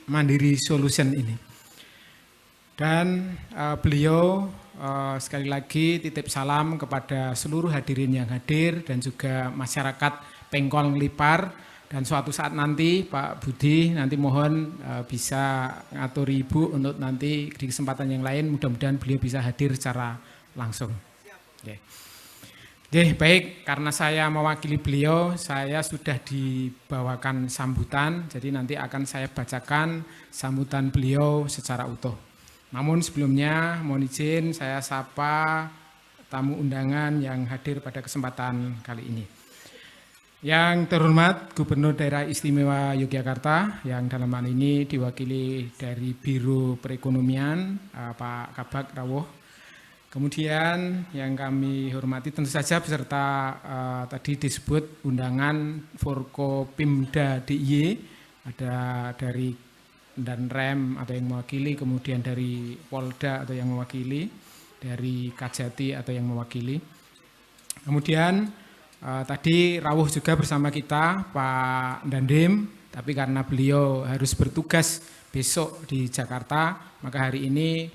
Mandiri Solution ini. Dan beliau sekali lagi titip salam kepada seluruh hadirin yang hadir dan juga masyarakat Pengkol Ngelipar, dan suatu saat nanti Pak Budi nanti mohon bisa ngatur Ibu untuk nanti di kesempatan yang lain mudah-mudahan beliau bisa hadir secara langsung. Oke, baik, karena saya mewakili beliau, saya sudah dibawakan sambutan, jadi nanti akan saya bacakan sambutan beliau secara utuh. Namun sebelumnya mohon izin saya sapa tamu undangan yang hadir pada kesempatan kali ini. Yang terhormat Gubernur Daerah Istimewa Yogyakarta yang dalam hal ini diwakili dari Biro Perekonomian Pak Kabak Rawuh. Kemudian yang kami hormati tentu saja beserta tadi disebut undangan Forkopimda DIY, ada dari dan Rem atau yang mewakili, kemudian dari Polda atau yang mewakili, dari Kajati atau yang mewakili. Kemudian tadi rawuh juga bersama kita Pak Dandim, tapi karena beliau harus bertugas besok di Jakarta, maka hari ini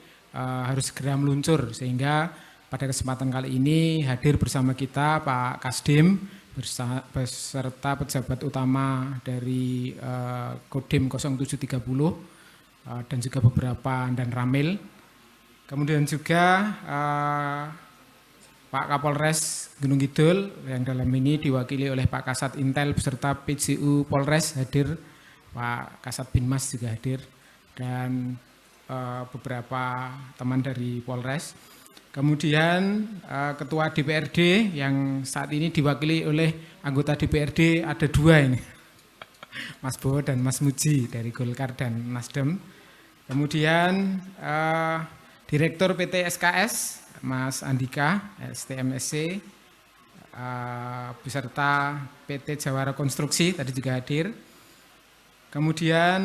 harus segera meluncur, sehingga pada kesempatan kali ini hadir bersama kita Pak Kasdim beserta pejabat utama dari Kodim 0730 dan juga beberapa dan Ramil. Kemudian juga Pak Kapolres Gunung Kidul yang dalam ini diwakili oleh Pak Kasat Intel beserta PJU Polres hadir, Pak Kasat Binmas juga hadir, dan beberapa teman dari Polres. Kemudian Ketua DPRD yang saat ini diwakili oleh anggota DPRD ada dua ini, Mas Bowo dan Mas Muji dari Golkar dan Nasdem. Kemudian Direktur PT SKS Mas Andika STMSC beserta PT Jawara Konstruksi tadi juga hadir. Kemudian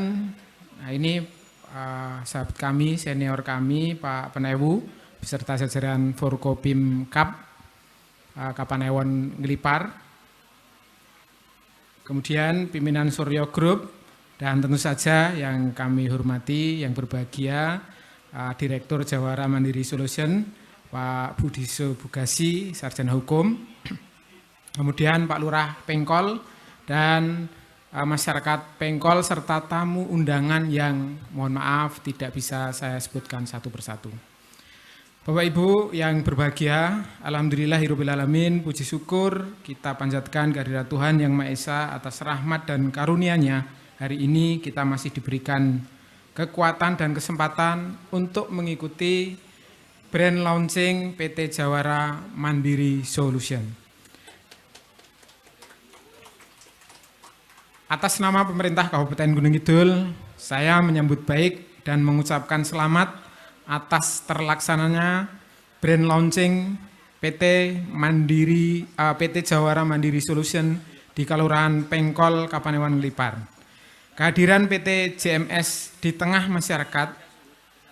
ini sahabat kami, senior kami Pak Penewu beserta jajaran Forkopim Kap Kapanewon Ngelipar, kemudian pimpinan Suryo Group, dan tentu saja yang kami hormati, yang berbahagia, Direktur Jawara Mandiri Solution, Pak Budiso Bugasi, Sarjana Hukum, kemudian Pak Lurah Pengkol, dan masyarakat Pengkol, serta tamu undangan yang mohon maaf tidak bisa saya sebutkan satu persatu. Bapak Ibu yang berbahagia, alhamdulillahirrahmanirrahim, puji syukur kita panjatkan kehadirat Tuhan Yang Maha Esa atas rahmat dan karunia-Nya. Hari ini kita masih diberikan kekuatan dan kesempatan untuk mengikuti brand launching PT Jawara Mandiri Solution. Atas nama pemerintah Kabupaten Gunung Kidul, saya menyambut baik dan mengucapkan selamat atas terlaksananya brand launching PT Jawara Mandiri Solution di Kelurahan Pengkol, Kapanewon Ngelipar. Kehadiran PT JMS di tengah masyarakat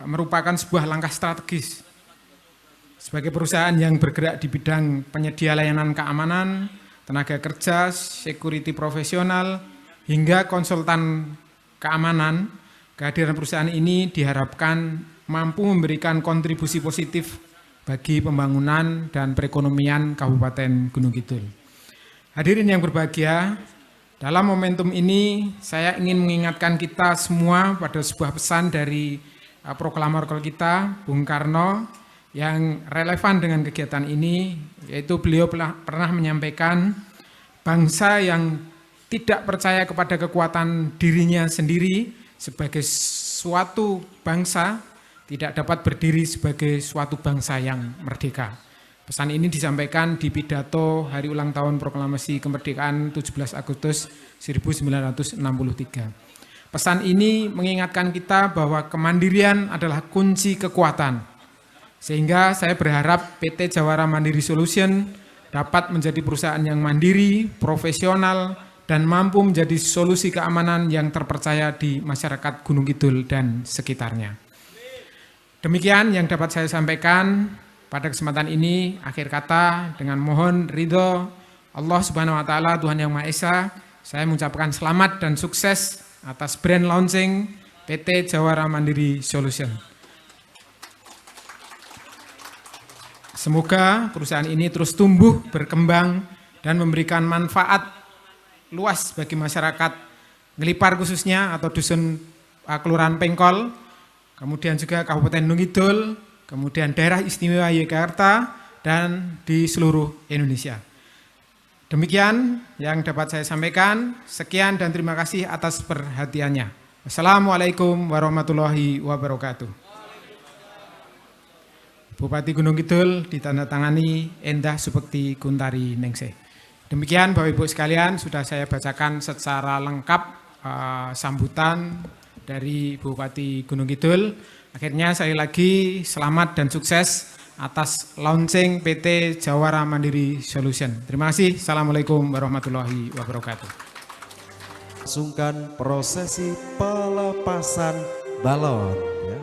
merupakan sebuah langkah strategis sebagai perusahaan yang bergerak di bidang penyedia layanan keamanan, tenaga kerja, security profesional, hingga konsultan keamanan. Kehadiran perusahaan ini diharapkan mampu memberikan kontribusi positif bagi pembangunan dan perekonomian Kabupaten Gunung Kidul. Hadirin yang berbahagia, dalam momentum ini saya ingin mengingatkan kita semua pada sebuah pesan dari proklamator kita, Bung Karno, yang relevan dengan kegiatan ini, yaitu beliau pernah menyampaikan bangsa yang tidak percaya kepada kekuatan dirinya sendiri sebagai suatu bangsa tidak dapat berdiri sebagai suatu bangsa yang merdeka. Pesan ini disampaikan di pidato hari ulang tahun proklamasi kemerdekaan 17 Agustus 1963. Pesan ini mengingatkan kita bahwa kemandirian adalah kunci kekuatan. Sehingga saya berharap PT Jawara Mandiri Solution dapat menjadi perusahaan yang mandiri, profesional, dan mampu menjadi solusi keamanan yang terpercaya di masyarakat Gunung Kidul dan sekitarnya. Demikian yang dapat saya sampaikan pada kesempatan ini. Akhir kata, dengan mohon ridho Allah Subhanahu wa Ta'ala, Tuhan Yang Maha Esa, saya mengucapkan selamat dan sukses atas brand launching PT Jawara Mandiri Solution. Semoga perusahaan ini terus tumbuh, berkembang, dan memberikan manfaat luas bagi masyarakat Ngelipar khususnya atau dusun Kelurahan Pengkol, kemudian juga Kabupaten Gunung Kidul, kemudian daerah istimewa Yogyakarta, dan di seluruh Indonesia. Demikian yang dapat saya sampaikan. Sekian dan terima kasih atas perhatiannya. Wassalamualaikum warahmatullahi wabarakatuh. Bupati Gunung Kidul ditandatangani Endah Supekti Kuntari Ningsih. Demikian Bapak Ibu sekalian, sudah saya bacakan secara lengkap sambutan dari Bupati Gunung Kidul. Akhirnya sekali lagi selamat dan sukses atas launching PT Jawara Mandiri Solution. Terima kasih. Assalamualaikum warahmatullahi wabarakatuh. Langsungkan prosesi pelepasan balon. Ya.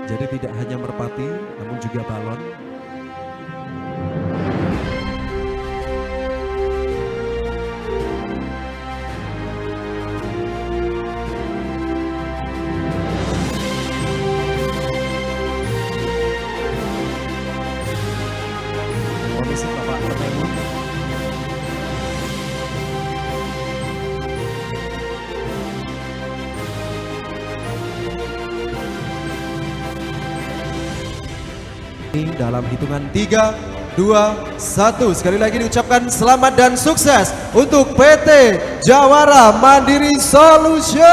Jadi tidak hanya merpati, namun juga balon. Dalam hitungan 3, 2, 1. Sekali lagi diucapkan selamat dan sukses untuk PT Jawara Mandiri Solution.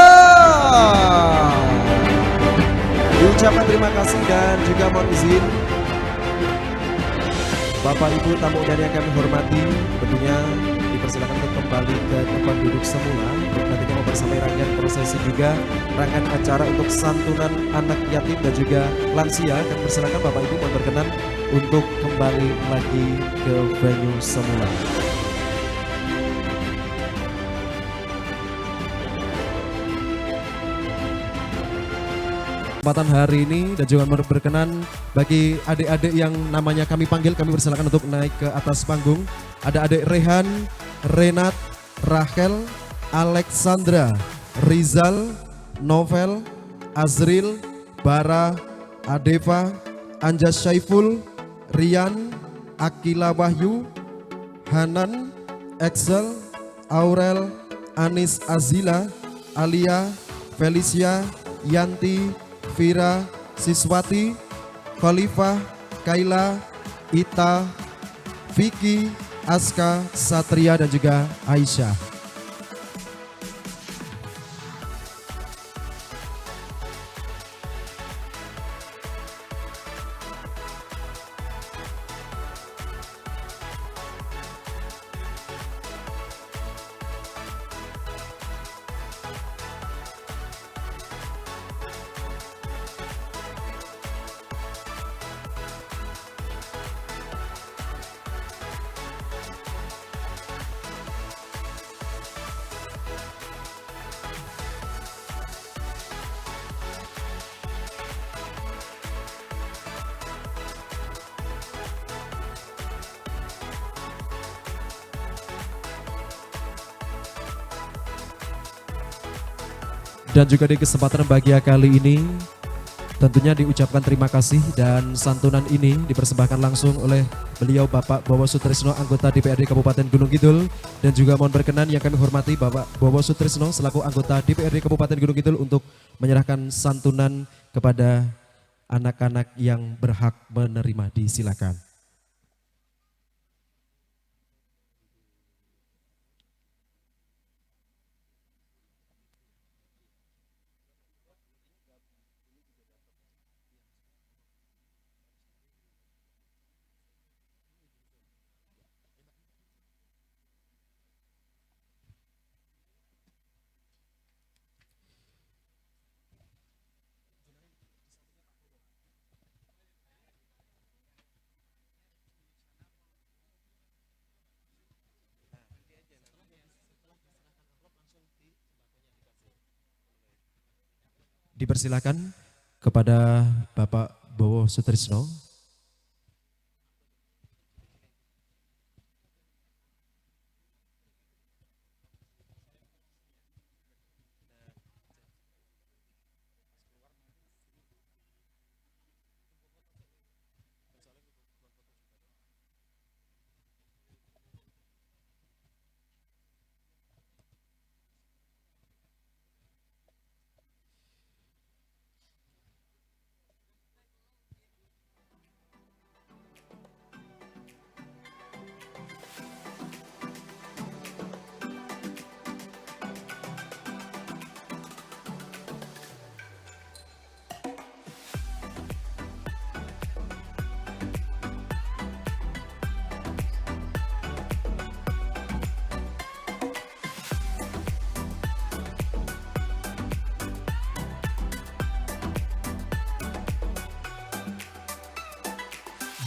Diucapkan terima kasih dan juga mohon izin Bapak Ibu tamu undangan yang kami hormati, tentunya dipersilakan untuk kembali ke tempat duduk semula. Nanti kami bersama rangkaian prosesi juga rangkaian acara untuk santunan anak yatim dan juga lansia. Kami persilakan Bapak Ibu mohon berkenan untuk kembali lagi ke venue semula. Kesempatan hari ini dan juga berkenan bagi adik-adik yang namanya kami panggil, kami persilakan untuk naik ke atas panggung. Ada adik Rehan, Renat, Rachel, Alexandra, Rizal, Novel, Azril, Bara, Adeva, Anjas Syaiful, Rian, Akila Wahyu, Hanan, Excel, Aurel, Anis Azila, Alia, Felicia, Yanti, Vira, Siswati, Khalifah, Kaila, Ita, Vicky, Aska, Satria dan juga Aisyah. Dan juga di kesempatan bahagia kali ini tentunya diucapkan terima kasih dan santunan ini dipersembahkan langsung oleh beliau Bapak Bowo Sutrisno, anggota DPRD Kabupaten Gunung Kidul, dan juga mohon berkenan yang kami hormati Bapak Bowo Sutrisno selaku anggota DPRD Kabupaten Gunung Kidul untuk menyerahkan santunan kepada anak-anak yang berhak menerima. Disilakan. Dipersilakan kepada Bapak Bowo Sutrisno.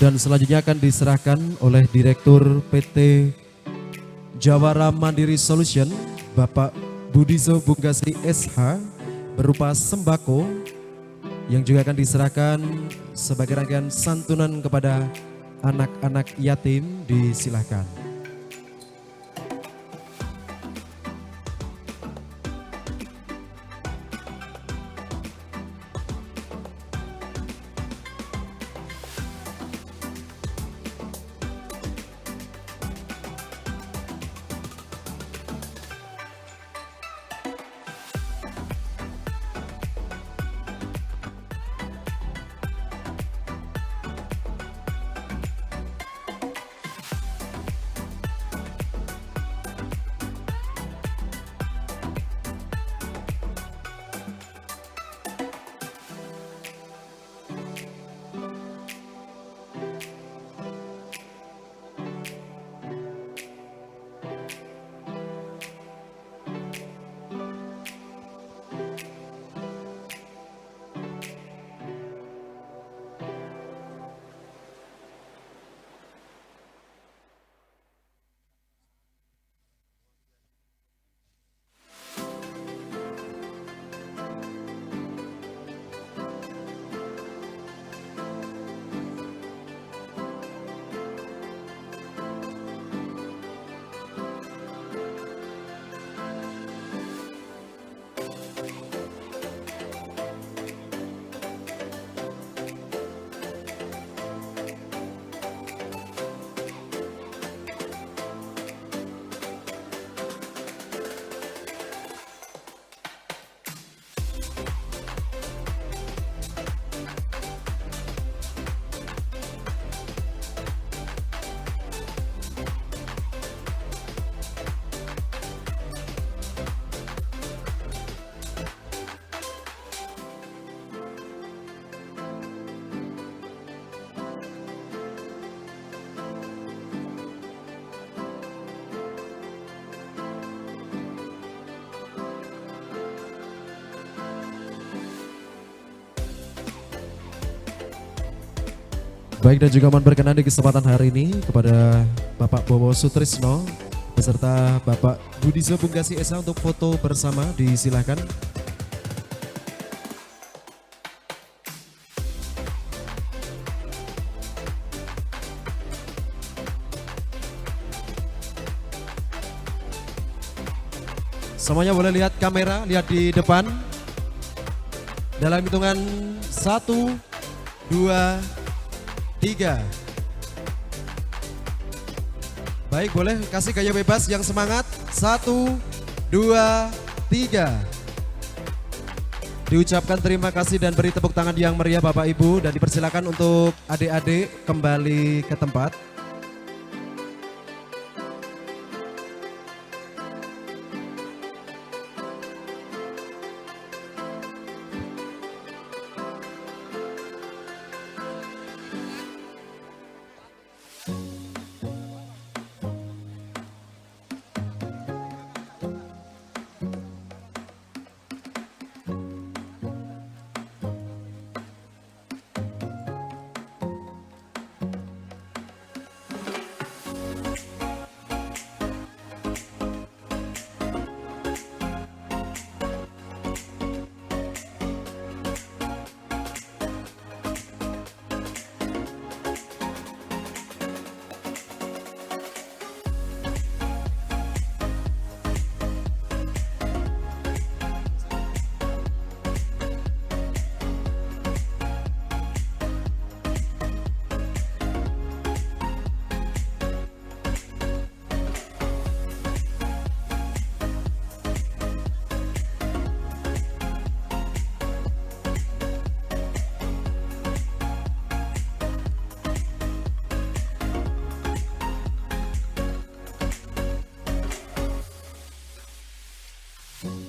Dan selanjutnya akan diserahkan oleh Direktur PT Jawara Mandiri Solution, Bapak Budiso Bungkasi SH, berupa sembako yang juga akan diserahkan sebagai rangkaian santunan kepada anak-anak yatim. Disilahkan. Baik, dan juga mohon berkenan di kesempatan hari ini kepada Bapak Bowo Sutrisno beserta Bapak Budi Zobunggasi Esa untuk foto bersama, disilahkan. Semuanya boleh lihat kamera, lihat di depan. Dalam hitungan 1, 2, 3. Baik, boleh kasih gaya bebas yang semangat. 1, 2, 3. Diucapkan terima kasih dan beri tepuk tangan yang meriah Bapak Ibu, dan dipersilakan untuk adik-adik kembali ke tempat.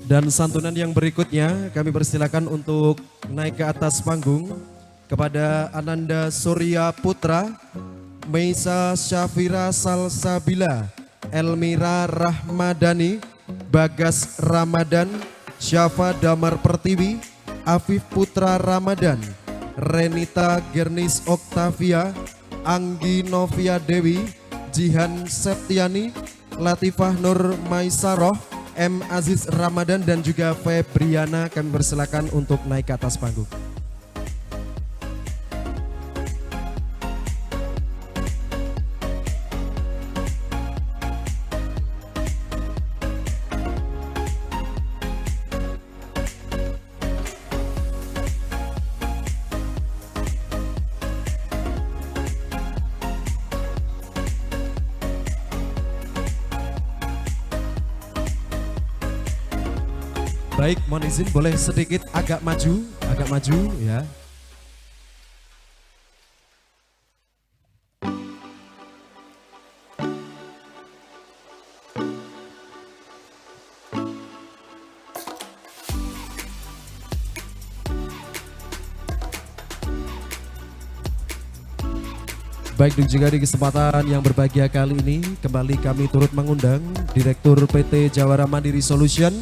Dan santunan yang berikutnya kami persilakan untuk naik ke atas panggung kepada Ananda Surya Putra, Meisa Syafira Salsabila, Elmira Rahmadani, Bagas Ramadan, Syafa Damar Pertiwi, Afif Putra Ramadan, Renita Gernis Oktavia, Anggi Novia Dewi, Jihan Septiani, Latifah Nur Maisaroh, M. Aziz Ramadan, dan juga Febriana. Kami persilakan untuk naik ke atas panggung. Baik, mohon izin boleh sedikit agak maju ya. Baik, dan juga di kesempatan yang berbahagia kali ini kembali kami turut mengundang Direktur PT Jawara Mandiri Solution,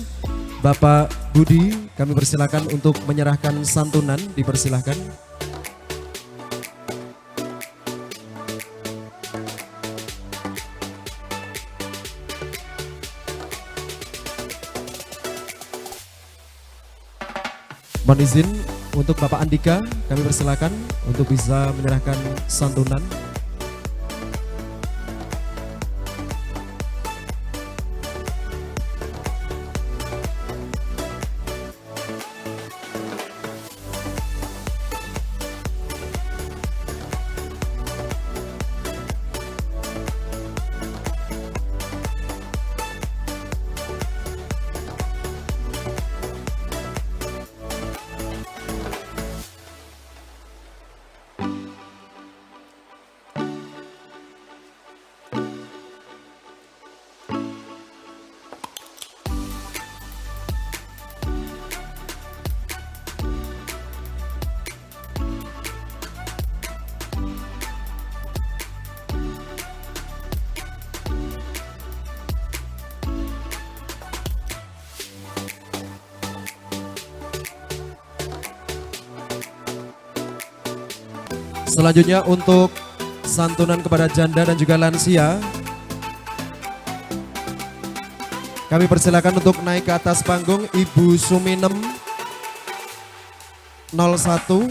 Bapak Budi. Kami persilakan untuk menyerahkan santunan, dipersilahkan. Mohon izin untuk Bapak Andika, kami persilakan untuk bisa menyerahkan santunan. Selanjutnya untuk santunan kepada janda dan juga lansia, kami persilakan untuk naik ke atas panggung Ibu Suminem 01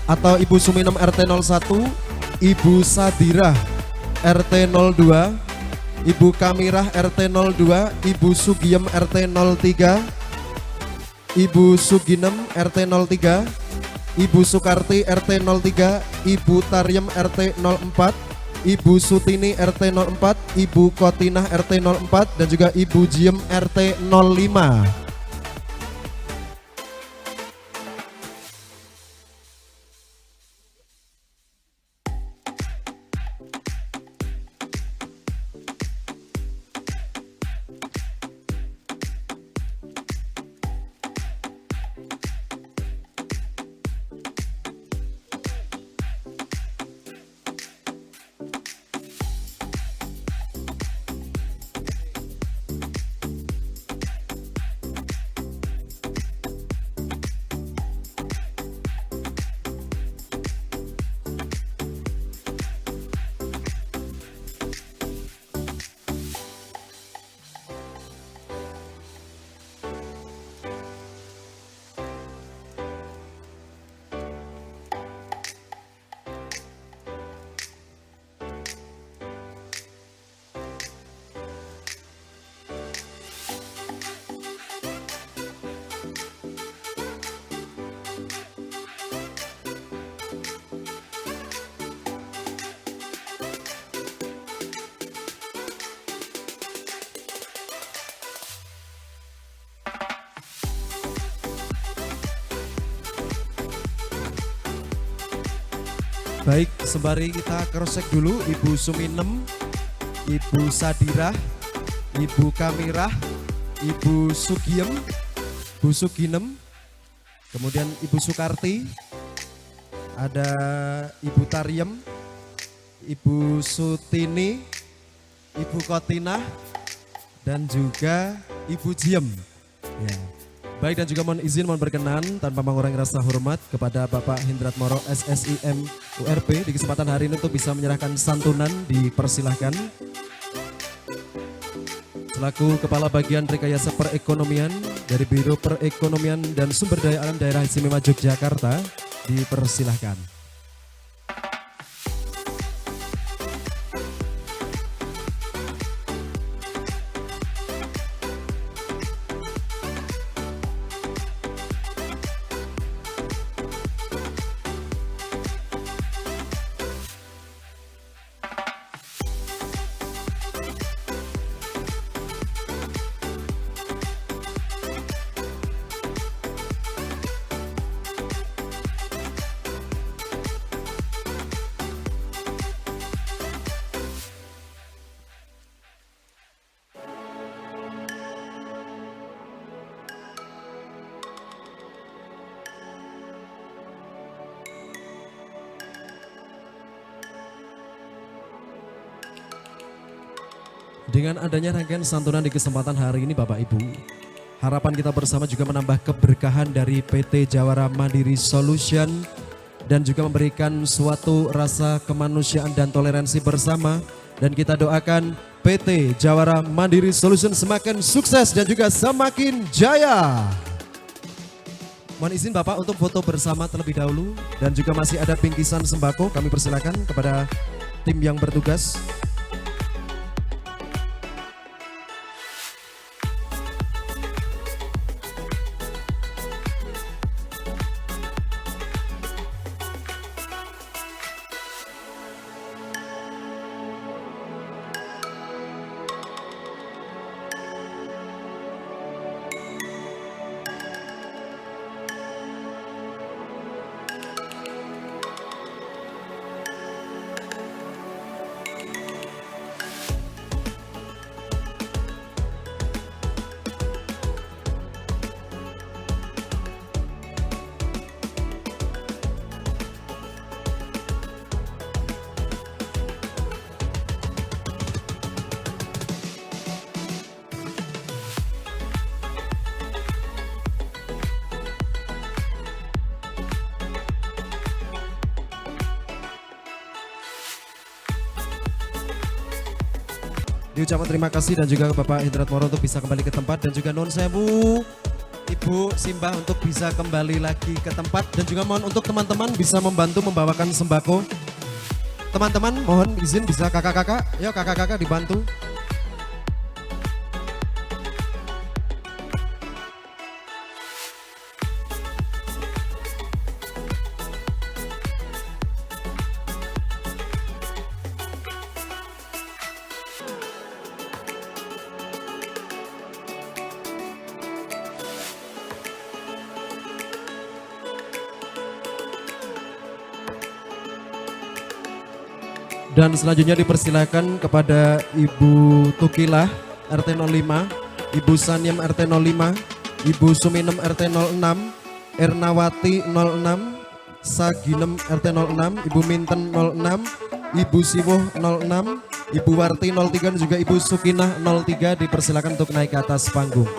atau Ibu Suminem RT 01, Ibu Sadirah RT 02, Ibu Kamirah RT 02, Ibu Sugiem RT 03, Ibu Suginem RT 03, Ibu Sukarti RT 03, Ibu Taryem RT 04, Ibu Sutini RT 04, Ibu Kotinah RT 04, dan juga Ibu Jiem RT 05. Baik, sembari kita cross check dulu Ibu Suminem, Ibu Sadirah, Ibu Kamirah, Ibu Sugiem, Bu Suginem, kemudian Ibu Sukarti, ada Ibu Taryem, Ibu Sutini, Ibu Kotinah, dan juga Ibu Jiem. Ya. Baik, dan juga mohon izin, mohon berkenan tanpa mengurangi rasa hormat kepada Bapak Hindrat Moro SSIM URP di kesempatan hari ini untuk bisa menyerahkan santunan, dipersilahkan. Selaku Kepala Bagian Rekayasa Perekonomian dari Biro Perekonomian dan Sumber Daya Alam Daerah Istimewa Yogyakarta, dipersilahkan. Dengan adanya rangkaian santunan di kesempatan hari ini Bapak Ibu, harapan kita bersama juga menambah keberkahan dari PT Jawara Mandiri Solution dan juga memberikan suatu rasa kemanusiaan dan toleransi bersama, dan kita doakan PT Jawara Mandiri Solution semakin sukses dan juga semakin jaya. Mohon izin Bapak untuk foto bersama terlebih dahulu, dan juga masih ada bingkisan sembako, kami persilakan kepada tim yang bertugas. Diucapkan terima kasih dan juga Bapak Hindrat Moro untuk bisa kembali ke tempat dan juga non sewu Ibu Simbah untuk bisa kembali lagi ke tempat dan juga mohon untuk teman-teman bisa membantu membawakan sembako. Teman-teman mohon izin bisa kakak-kakak, yuk kakak-kakak dibantu. Dan selanjutnya dipersilakan kepada Ibu Tukilah RT 05, Ibu Sanyem RT 05, Ibu Suminem RT 06, Ernawati 06, Saginem RT 06, Ibu Minten 06, Ibu Siwoh 06, Ibu Warti 03 dan juga Ibu Sukinah 03 dipersilakan untuk naik ke atas panggung.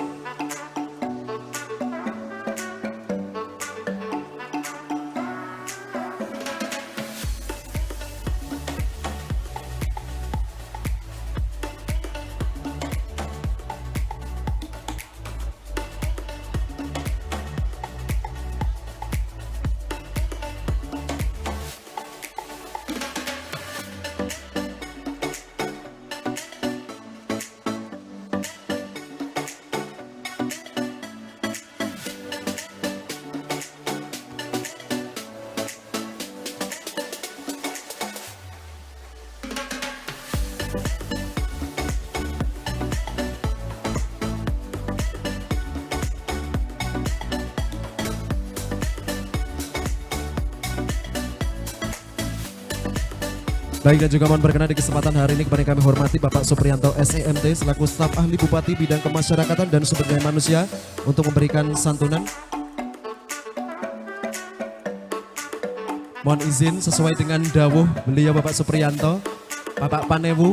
Baik dan juga mohon berkenan di kesempatan hari ini kepada kami hormati Bapak Supriyanto SEMT selaku staf ahli Bupati bidang kemasyarakatan dan sumber daya manusia untuk memberikan santunan. Mohon izin sesuai dengan dawuh beliau Bapak Supriyanto, Bapak Panewu,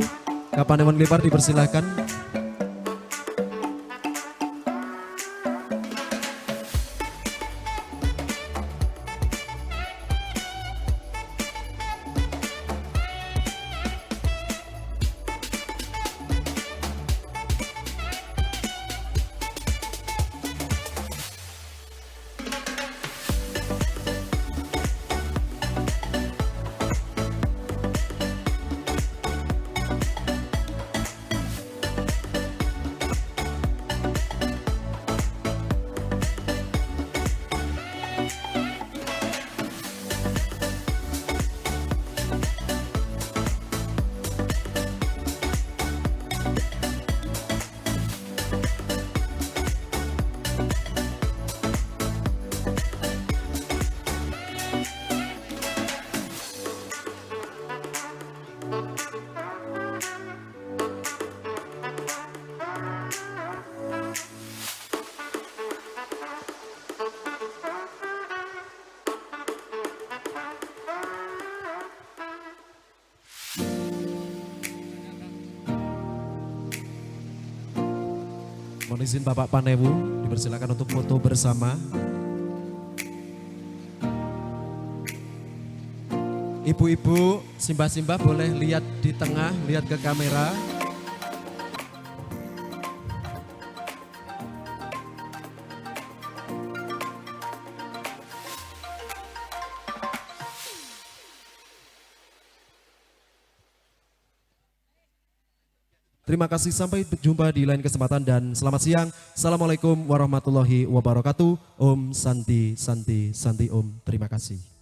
Kapanewon Lipar dipersilahkan. Mohon izin Bapak Panewu dipersilakan untuk foto bersama. Ibu-ibu, simbah-simbah boleh lihat di tengah, lihat ke kamera. Terima kasih, sampai jumpa di lain kesempatan dan selamat siang. Assalamualaikum warahmatullahi wabarakatuh. Om Santi Santi Santi Om. Terima kasih.